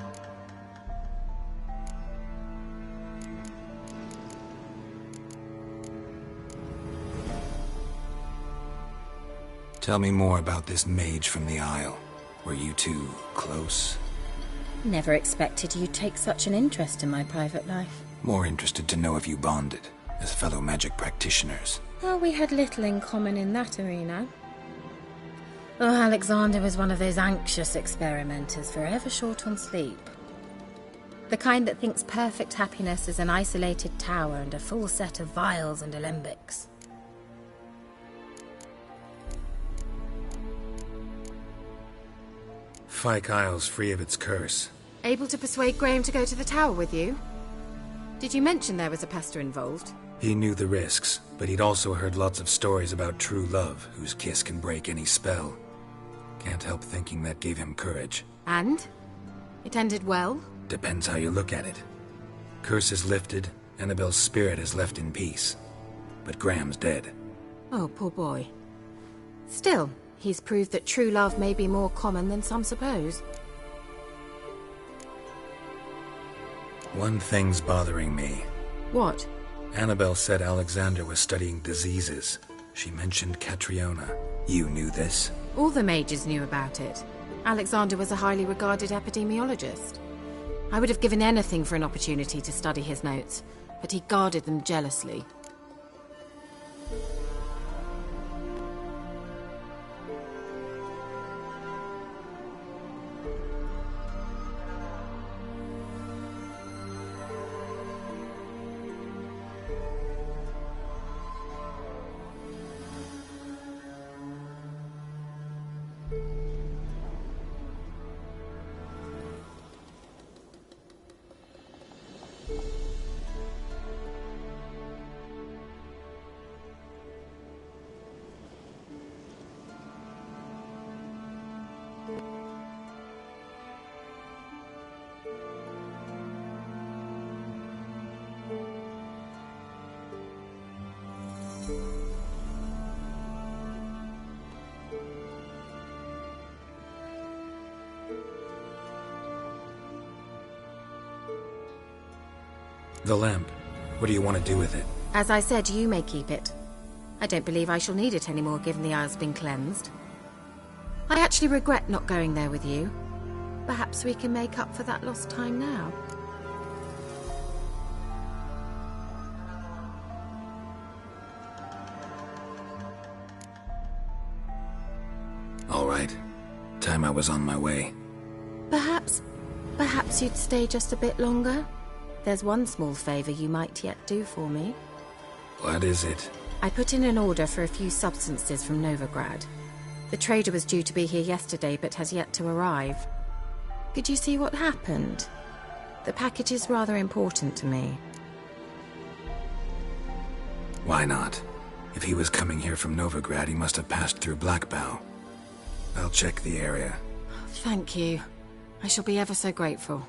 [SPEAKER 5] Tell me more about this mage from the Isle. Were you two close?
[SPEAKER 3] Never expected you'd take such an interest in my private life.
[SPEAKER 5] More interested to know if you bonded, as fellow magic practitioners.
[SPEAKER 3] Well, we had little in common in that arena. Oh, Alexander was one of those anxious experimenters, forever short on sleep. The kind that thinks perfect happiness is an isolated tower and a full set of vials and alembics.
[SPEAKER 5] Fyke Isle's free of its curse.
[SPEAKER 3] Able to persuade Graham to go to the tower with you? Did you mention there was a pester involved?
[SPEAKER 5] He knew the risks, but he'd also heard lots of stories about true love, whose kiss can break any spell. Can't help thinking that gave him courage.
[SPEAKER 3] And? It ended well?
[SPEAKER 5] Depends how you look at it. Curse is lifted, Annabelle's spirit is left in peace. But Graham's dead.
[SPEAKER 3] Oh, poor boy. Still, he's proved that true love may be more common than some suppose.
[SPEAKER 5] One thing's bothering me.
[SPEAKER 3] What?
[SPEAKER 5] Annabelle said Alexander was studying diseases. She mentioned Catriona. You knew this?
[SPEAKER 3] All the mages knew about it. Alexander was a highly regarded epidemiologist. I would have given anything for an opportunity to study his notes, but he guarded them jealously.
[SPEAKER 5] The lamp. What do you want to do with it?
[SPEAKER 3] As I said, you may keep it. I don't believe I shall need it anymore, given the Isle's been cleansed. I actually regret not going there with you. Perhaps we can make up for that lost time now.
[SPEAKER 5] All right. Time I was on my way.
[SPEAKER 3] Perhaps you'd stay just a bit longer? There's one small favor you might yet do for me.
[SPEAKER 5] What is it?
[SPEAKER 3] I put in an order for a few substances from Novigrad. The trader was due to be here yesterday, but has yet to arrive. Could you see what happened? The package is rather important to me.
[SPEAKER 5] Why not? If he was coming here from Novigrad, he must have passed through Blackbow. I'll check the area.
[SPEAKER 3] Thank you. I shall be ever so grateful.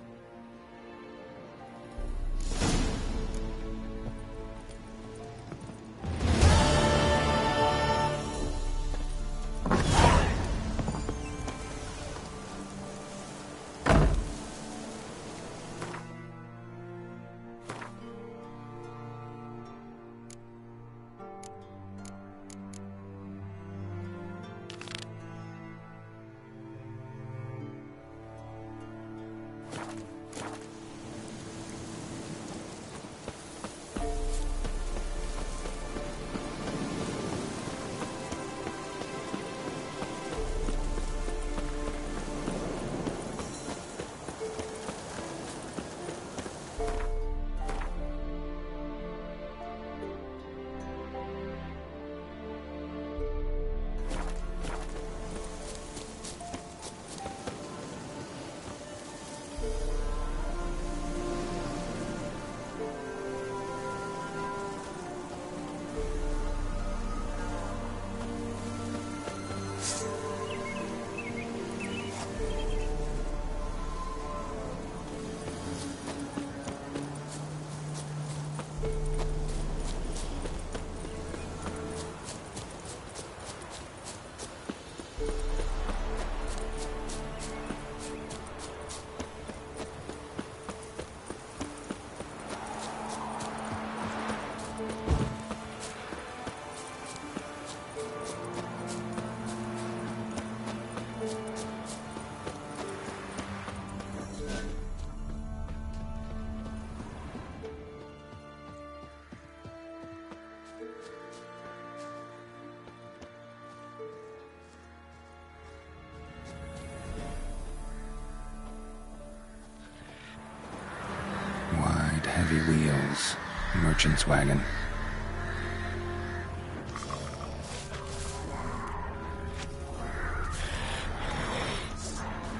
[SPEAKER 5] Heavy wheels. Merchant's wagon.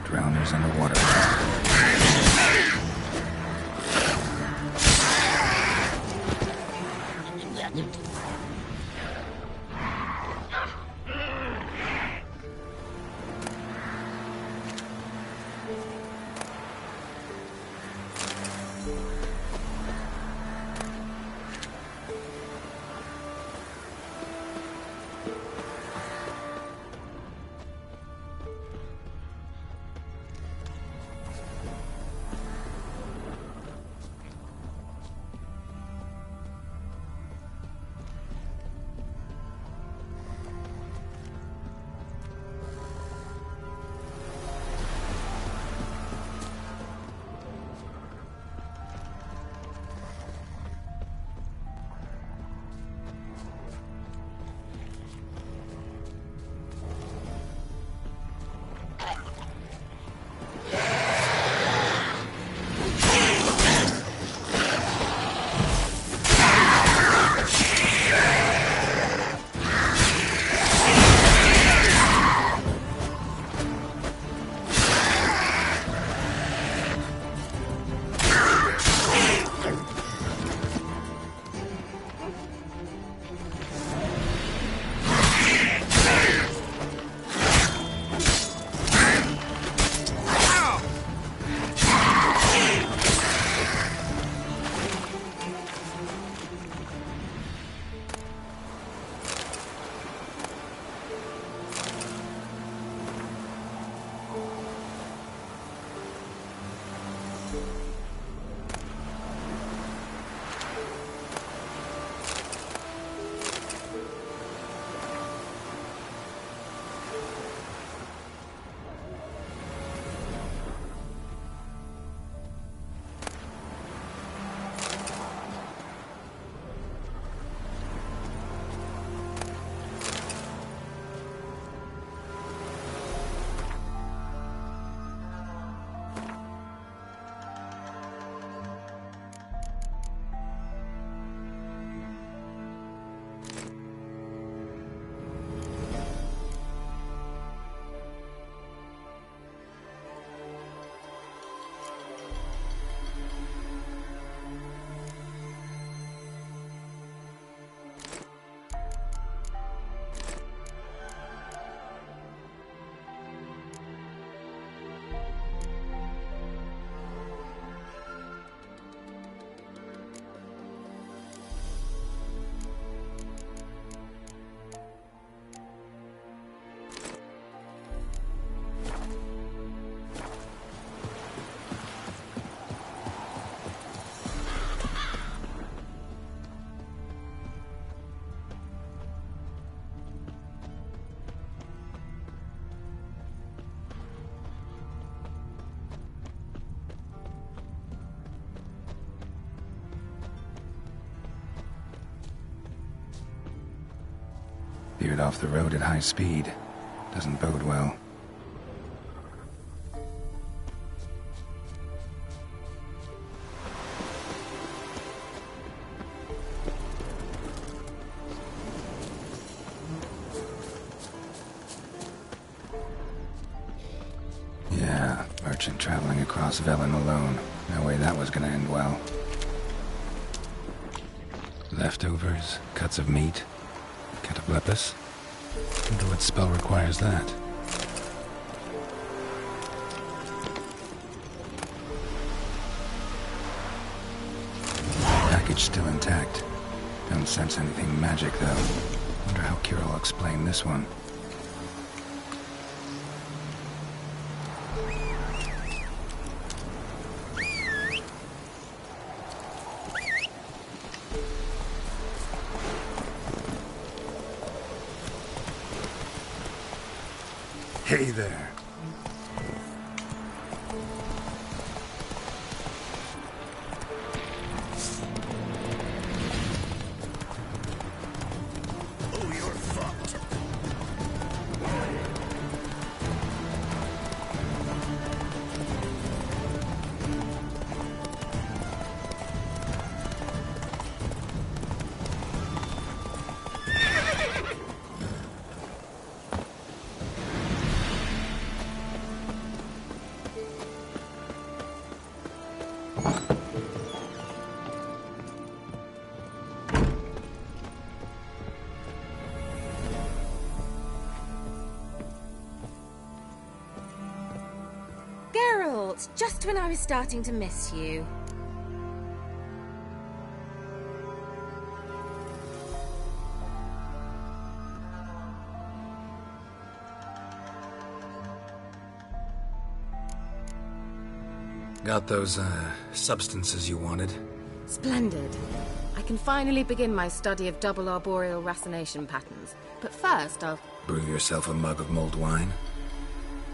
[SPEAKER 5] Drowners underwater. Veered off the road at high speed. Doesn't bode well. Yeah, merchant traveling across Velen alone. No way that was gonna end well. Leftovers, cuts of meat. Cataplepis? Wonder what spell requires that. Package still intact. Don't sense anything magic, though. Wonder how KEIRA will explain this one. Hey there.
[SPEAKER 10] Oh, you're fucked.
[SPEAKER 6] results just when I was starting to miss you.
[SPEAKER 5] Got those, substances you wanted?
[SPEAKER 3] Splendid. I can finally begin my study of double arboreal racination patterns. But first, I'll...
[SPEAKER 5] Brew yourself a mug of mulled wine?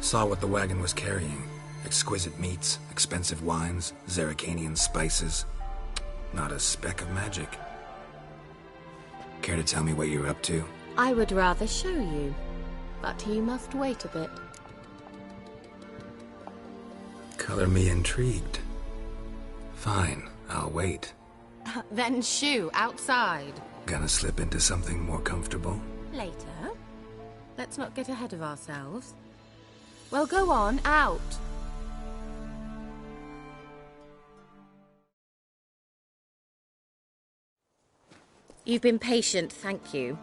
[SPEAKER 5] Saw what the wagon was carrying. Exquisite meats, expensive wines, Zerrikanian spices. Not a speck of magic. Care to tell me what you're up to?
[SPEAKER 3] I would rather show you. But you must wait a bit.
[SPEAKER 5] Color me intrigued. Fine, I'll wait.
[SPEAKER 3] Then shoo, outside.
[SPEAKER 5] Gonna slip into something more comfortable?
[SPEAKER 3] Later. Let's not get ahead of ourselves. Well, go on, out. You've been patient, thank you.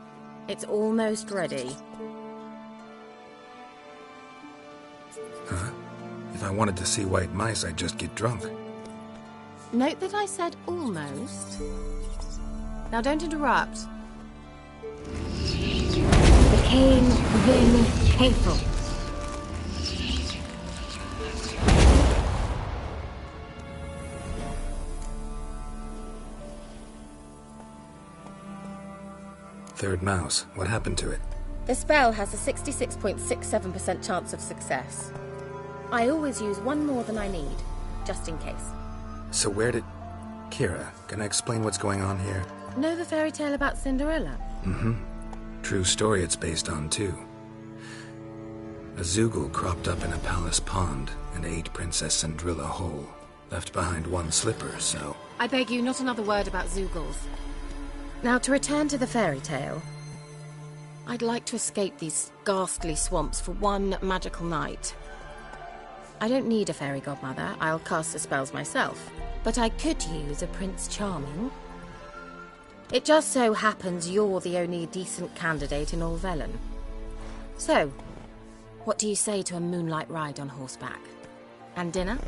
[SPEAKER 3] It's almost ready.
[SPEAKER 5] Huh? If I wanted to see white mice, I'd just get drunk.
[SPEAKER 3] Note that I said almost. Now don't interrupt.
[SPEAKER 9] Became then hateful.
[SPEAKER 5] Third mouse. What happened to it?
[SPEAKER 3] The spell has a 66.67% chance of success. I always use one more than I need, just in case.
[SPEAKER 5] So where did... KEIRA, gonna explain what's going on here?
[SPEAKER 3] Know the fairy tale about Cinderella?
[SPEAKER 5] Mm-hmm. True story it's based on, too. A Zoogle cropped up in a palace pond and ate Princess Cinderella whole. Left behind one slipper, so...
[SPEAKER 3] I beg you, not another word about Zoogles. Now, to return to the fairy tale, I'd like to escape these ghastly swamps for one magical night. I don't need a fairy godmother, I'll cast the spells myself. But I could use a Prince Charming. It just so happens you're the only decent candidate in all Velen. So, what do you say to a moonlight ride on horseback? And dinner?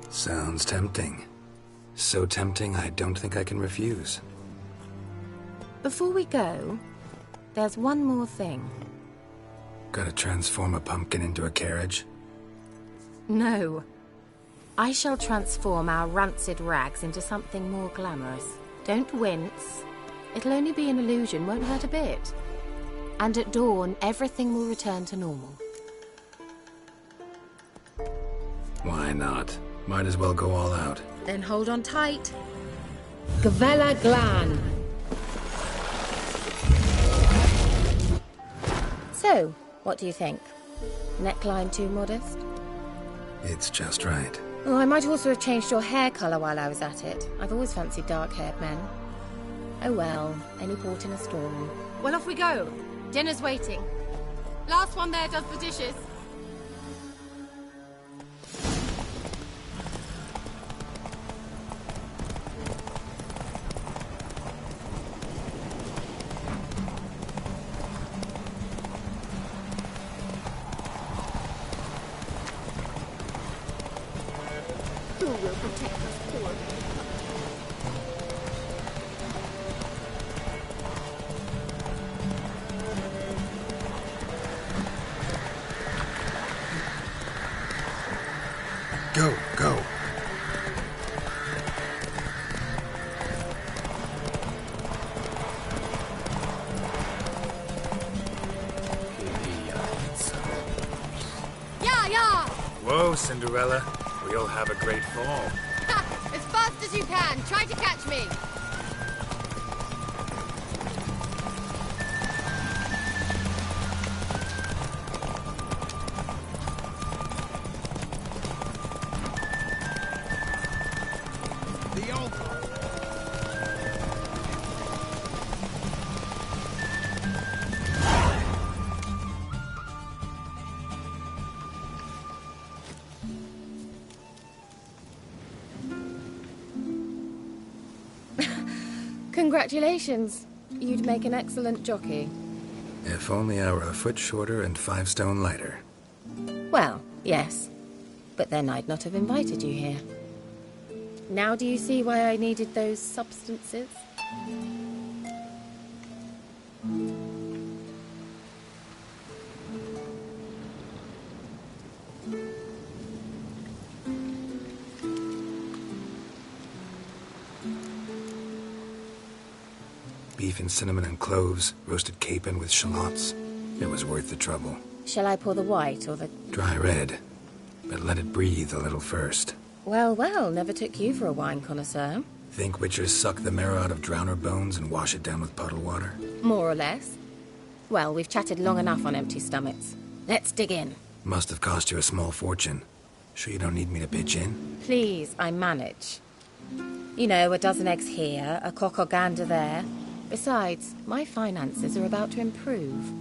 [SPEAKER 5] Sounds tempting. So tempting, I don't think I can refuse.
[SPEAKER 3] Before we go, there's one more thing.
[SPEAKER 5] Gotta transform a pumpkin into a carriage?
[SPEAKER 3] No. I shall transform our rancid rags into something more glamorous. Don't wince. It'll only be an illusion, won't hurt a bit. And at dawn, everything will return to normal.
[SPEAKER 5] Why not? Might as well go all out.
[SPEAKER 3] Then hold on tight.
[SPEAKER 9] Gavella Glan.
[SPEAKER 3] So, what do you think? Neckline too modest?
[SPEAKER 5] It's just right.
[SPEAKER 3] Oh, I might also have changed your hair colour while I was at it. I've always fancied dark-haired men. Oh well, any port in a storm. Well, off we go. Dinner's waiting. Last one there does the dishes. Who will protect us poor?
[SPEAKER 5] Go, go.
[SPEAKER 3] Yeah, yeah!
[SPEAKER 5] Whoa, Cinderella. We'll have a great fall.
[SPEAKER 3] Ha! As fast as you can. Try to catch me.
[SPEAKER 12] The old...
[SPEAKER 3] Congratulations. You'd make an excellent jockey.
[SPEAKER 5] If only I were a foot shorter and 5 stone lighter.
[SPEAKER 3] Well, yes. But then I'd not have invited you here. Now do you see why I needed those substances?
[SPEAKER 5] Beef and cinnamon and cloves, roasted capon with shallots. It was worth the trouble.
[SPEAKER 3] Shall I pour the white or the...
[SPEAKER 5] Dry red, but let it breathe a little first.
[SPEAKER 3] Well, well, never took you for a wine connoisseur.
[SPEAKER 5] Think witchers suck the marrow out of drowner bones and wash it down with puddle water?
[SPEAKER 3] More or less. Well, we've chatted long enough on empty stomachs. Let's dig in.
[SPEAKER 5] Must have cost you a small fortune. Sure you don't need me to pitch in?
[SPEAKER 3] Please, I manage. You know, a dozen eggs here, a cock or gander there. Besides, my finances are about to improve.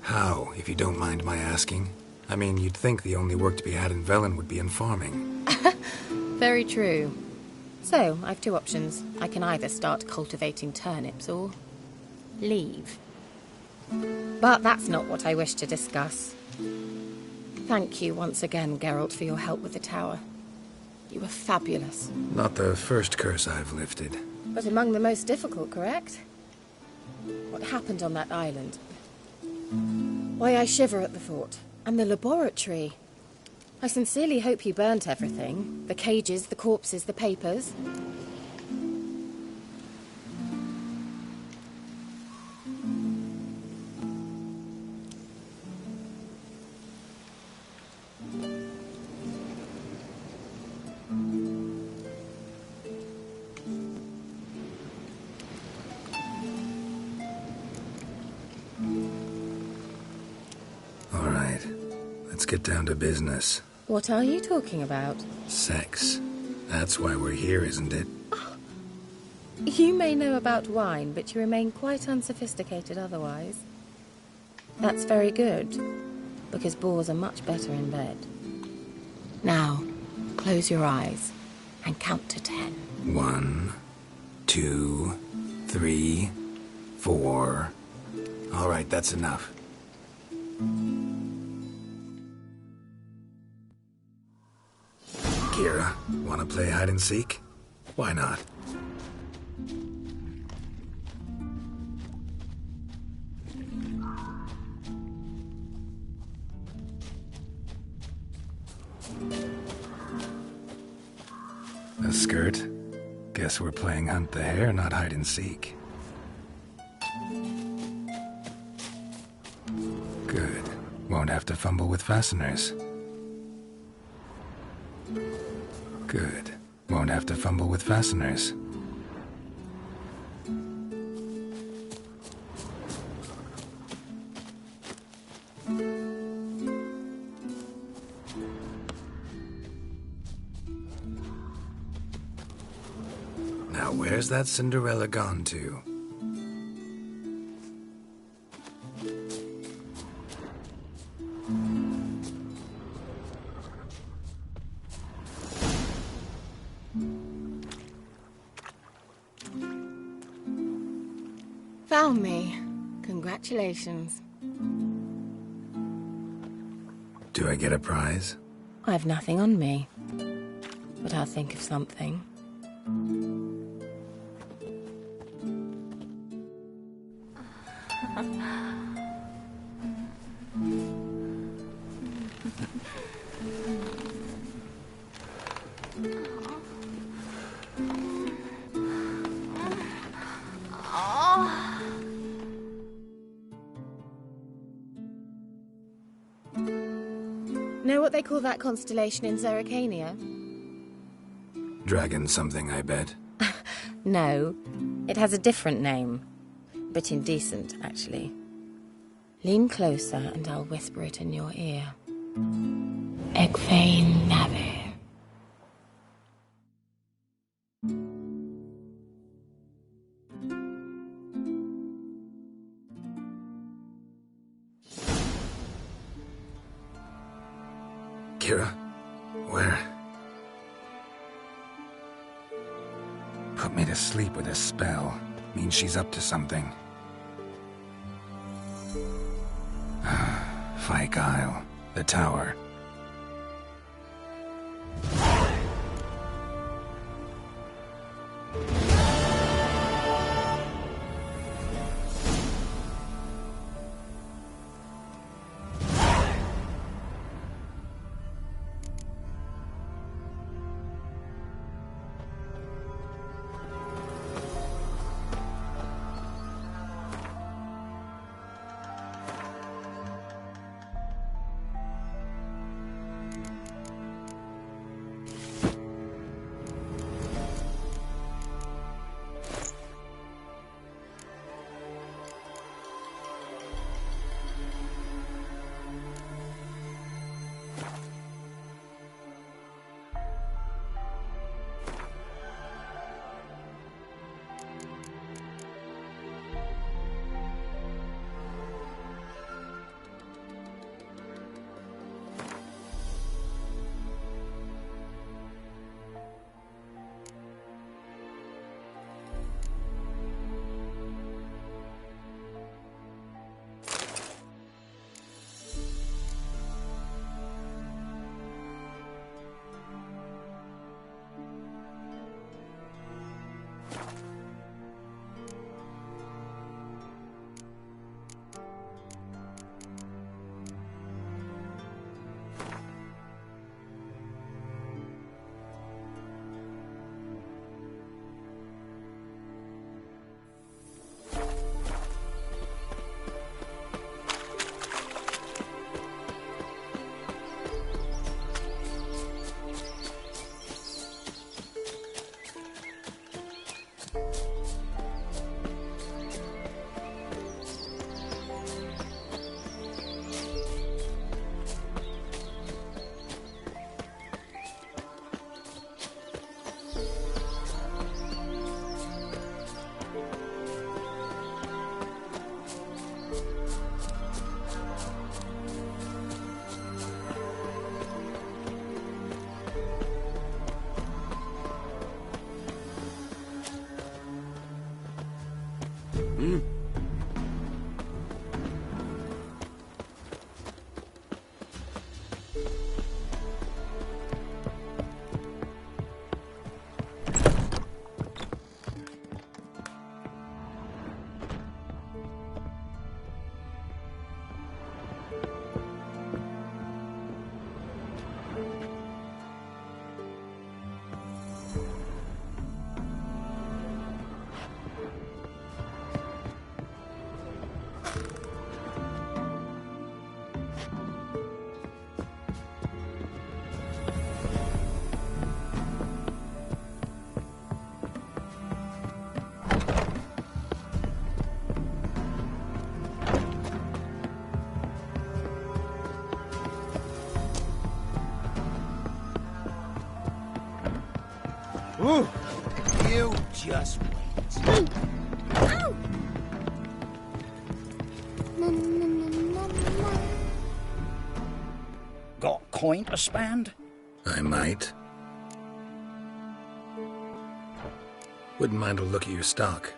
[SPEAKER 5] How, if you don't mind my asking? I mean, you'd think the only work to be had in Velen would be in farming.
[SPEAKER 3] Very true. So, I've two options. I can either start cultivating turnips or leave. But that's not what I wish to discuss. Thank you once again, Geralt, for your help with the tower. You were fabulous.
[SPEAKER 5] Not the first curse I've lifted.
[SPEAKER 3] But among the most difficult, correct? What happened on that island? Why, I shiver at the thought. And the laboratory. I sincerely hope you burnt everything. The cages, the corpses, the papers.
[SPEAKER 5] Let's get down to business.
[SPEAKER 3] What are you talking about?
[SPEAKER 5] Sex. That's why we're here, isn't it?
[SPEAKER 3] Oh. You may know about wine, but you remain quite unsophisticated otherwise. That's very good, because boars are much better in bed. Now, close your eyes and count to 10.
[SPEAKER 5] 1, 2, 3, 4. All right, that's enough. KEIRA, wanna play hide and seek? Why not? A skirt? Guess we're playing hunt the hare, not hide and seek. Good. Won't have to fumble with fasteners. Good. Won't have to fumble with fasteners. Now where's that Cinderella gone to?
[SPEAKER 3] Found me. Congratulations.
[SPEAKER 5] Do I get a prize?
[SPEAKER 3] I've nothing on me, but I'll think of something. Know what they call that constellation in Zerrikania?
[SPEAKER 5] Dragon something, I bet.
[SPEAKER 3] No, it has a different name. But indecent, actually. Lean closer and I'll whisper it in your ear. Egfain Navir.
[SPEAKER 5] KEIRA? Where? Put me to sleep with a spell. Means she's up to something. Fyke Isle. The tower.
[SPEAKER 12] Ooh. You just wait.
[SPEAKER 6] Ow!
[SPEAKER 16] Got coin to spend?
[SPEAKER 5] I might. Wouldn't mind a look at your stock.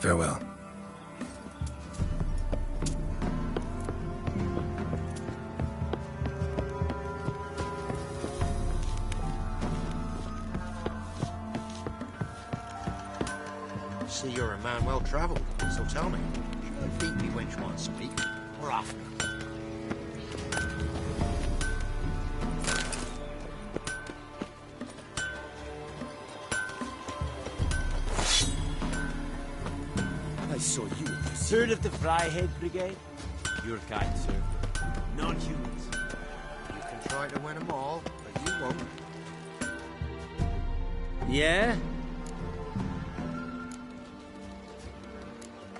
[SPEAKER 5] Farewell.
[SPEAKER 12] See, you're a man well travelled, so tell me, should I beat me wench want speak, or after?
[SPEAKER 8] I saw you. Heard of the Fryhead Brigade? Your kind, sir. Non-humans.
[SPEAKER 12] You can try to win them all, but you won't.
[SPEAKER 8] Yeah?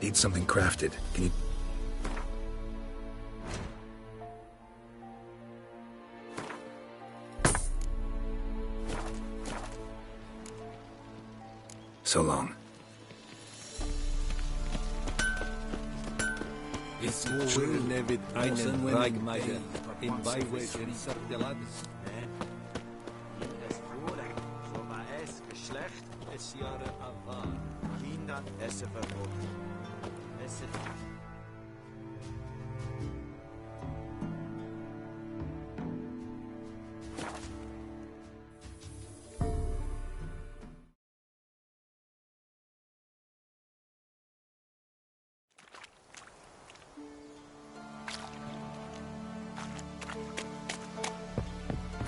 [SPEAKER 5] Need something crafted. Can you... So long.
[SPEAKER 17] Schön wird einen Reichmeister im Beiweg Sardelades.
[SPEAKER 8] Das Bruder, so war es Geschlecht, es Jahre Avar. Kindern esse verboten. Esse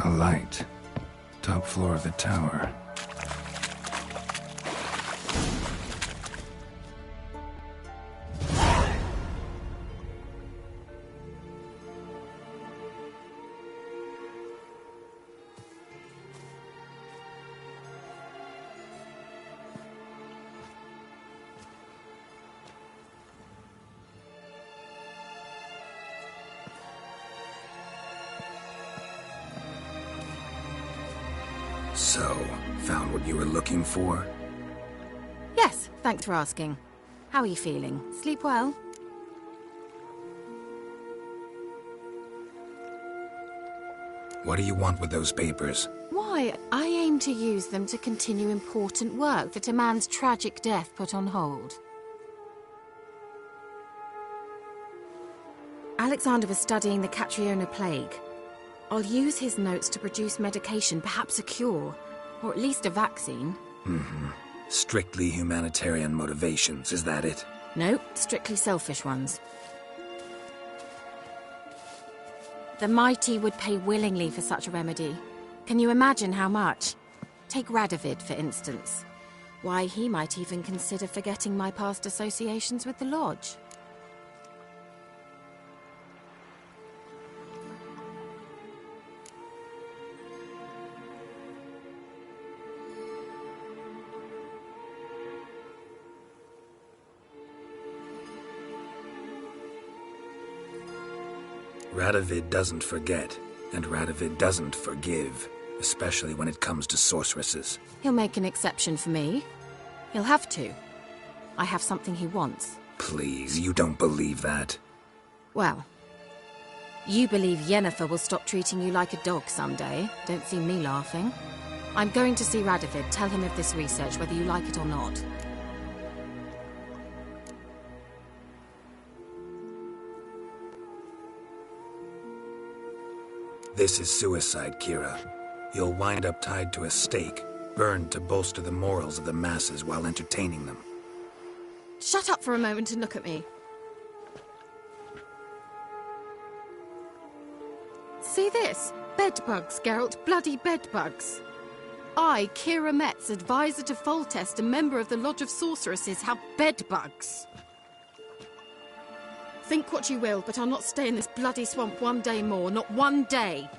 [SPEAKER 5] A light. Top floor of the tower. So, found what you were looking for?
[SPEAKER 3] Yes, thanks for asking. How are you feeling? Sleep well?
[SPEAKER 5] What do you want with those papers?
[SPEAKER 3] Why, I aim to use them to continue important work that a man's tragic death put on hold. Alexander was studying the Catriona plague. I'll use his notes to produce medication, perhaps a cure, or at least a vaccine.
[SPEAKER 5] Mm-hmm. Strictly humanitarian motivations, is that it?
[SPEAKER 3] No, strictly selfish ones. The mighty would pay willingly for such a remedy. Can you imagine how much? Take Radovid, for instance. Why, he might even consider forgetting my past associations with the Lodge.
[SPEAKER 5] Radovid doesn't forget, and Radovid doesn't forgive, especially when it comes to sorceresses.
[SPEAKER 3] He'll make an exception for me. He'll have to. I have something he wants.
[SPEAKER 5] Please, you don't believe that.
[SPEAKER 3] Well, you believe Yennefer will stop treating you like a dog someday. Don't see me laughing. I'm going to see Radovid, tell him of this research, whether you like it or not.
[SPEAKER 5] This is suicide, KEIRA. You'll wind up tied to a stake, burned to bolster the morals of the masses while entertaining them.
[SPEAKER 3] Shut up for a moment and look at me. See this? Bedbugs, Geralt. Bloody bedbugs. I, KEIRA METZ, advisor to Foltest and member of the Lodge of Sorceresses, have bedbugs. Think what you will, but I'll not stay in this bloody swamp one day more, not one day.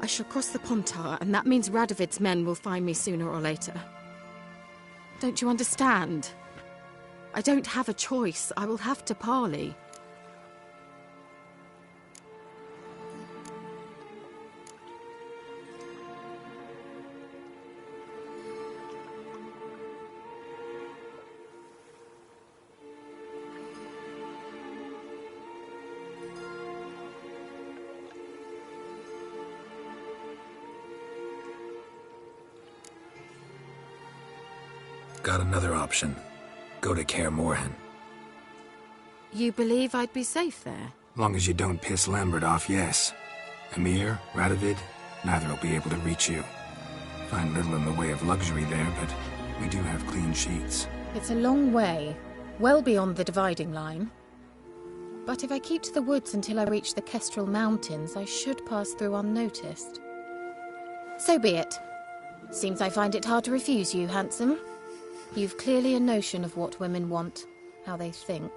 [SPEAKER 3] I shall cross the Pontar, and that means Radovid's men will find me sooner or later. Don't you understand? I don't have a choice. I will have to parley.
[SPEAKER 5] Got another option. Go to KEIRA.
[SPEAKER 3] You believe I'd be safe there?
[SPEAKER 5] Long as you don't piss Lambert off, yes. Emir, Radovid, neither will be able to reach you. Find little in the way of luxury there, but we do have clean sheets.
[SPEAKER 3] It's a long way, well beyond the dividing line. But if I keep to the woods until I reach the Kestrel Mountains, I should pass through unnoticed. So be it. Seems I find it hard to refuse you, handsome. You've clearly a notion of what women want, how they think.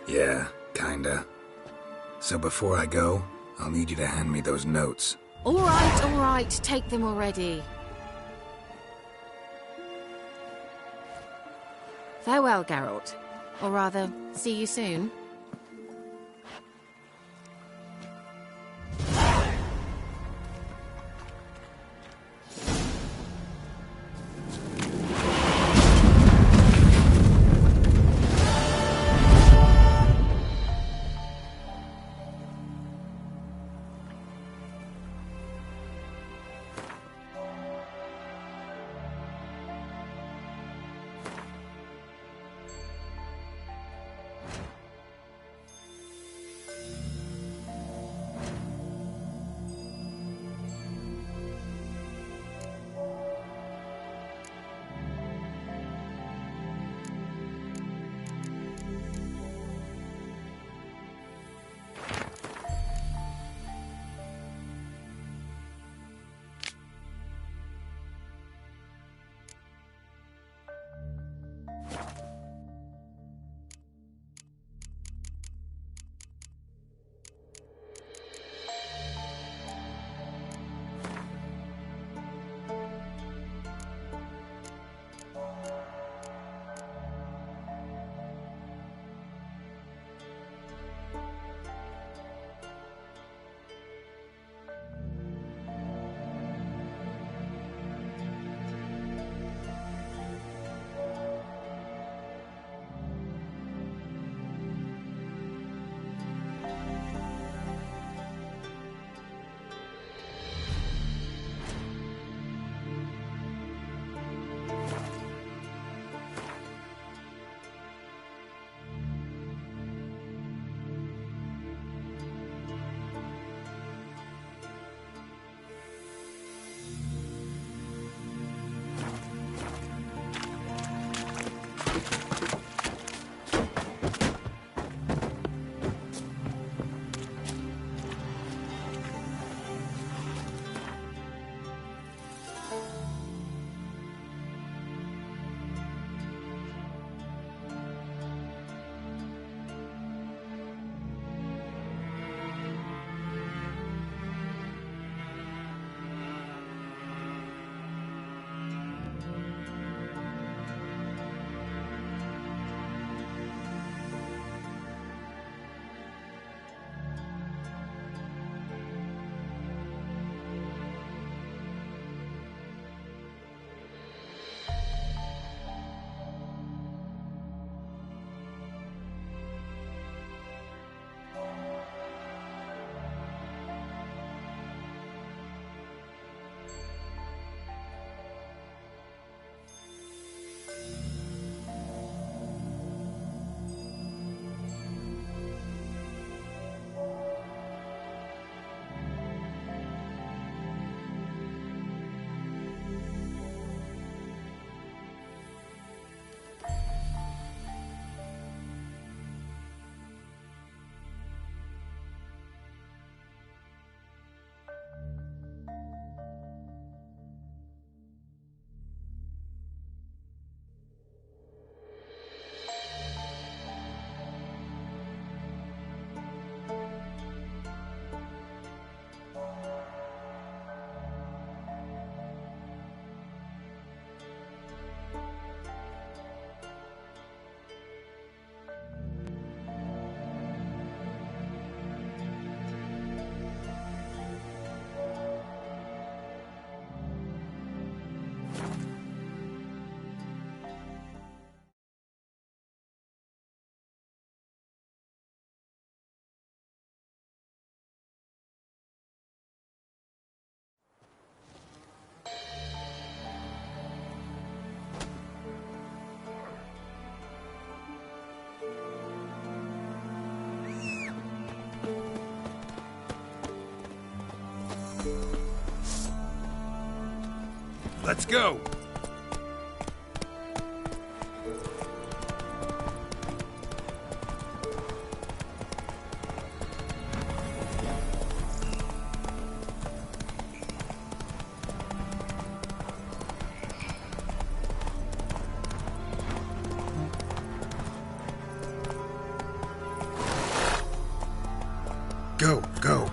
[SPEAKER 5] Yeah, kinda. So before I go, I'll need you to hand me those notes.
[SPEAKER 3] All right, take them already. Farewell, Geralt. Or rather, see you soon.
[SPEAKER 10] Let's go. Go, go.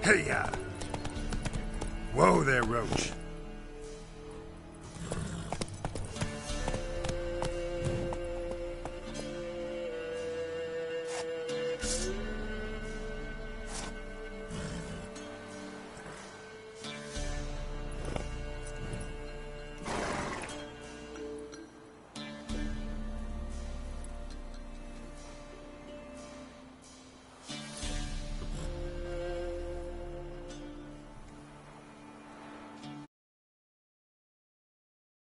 [SPEAKER 10] Hey-ya! Whoa there, Roach.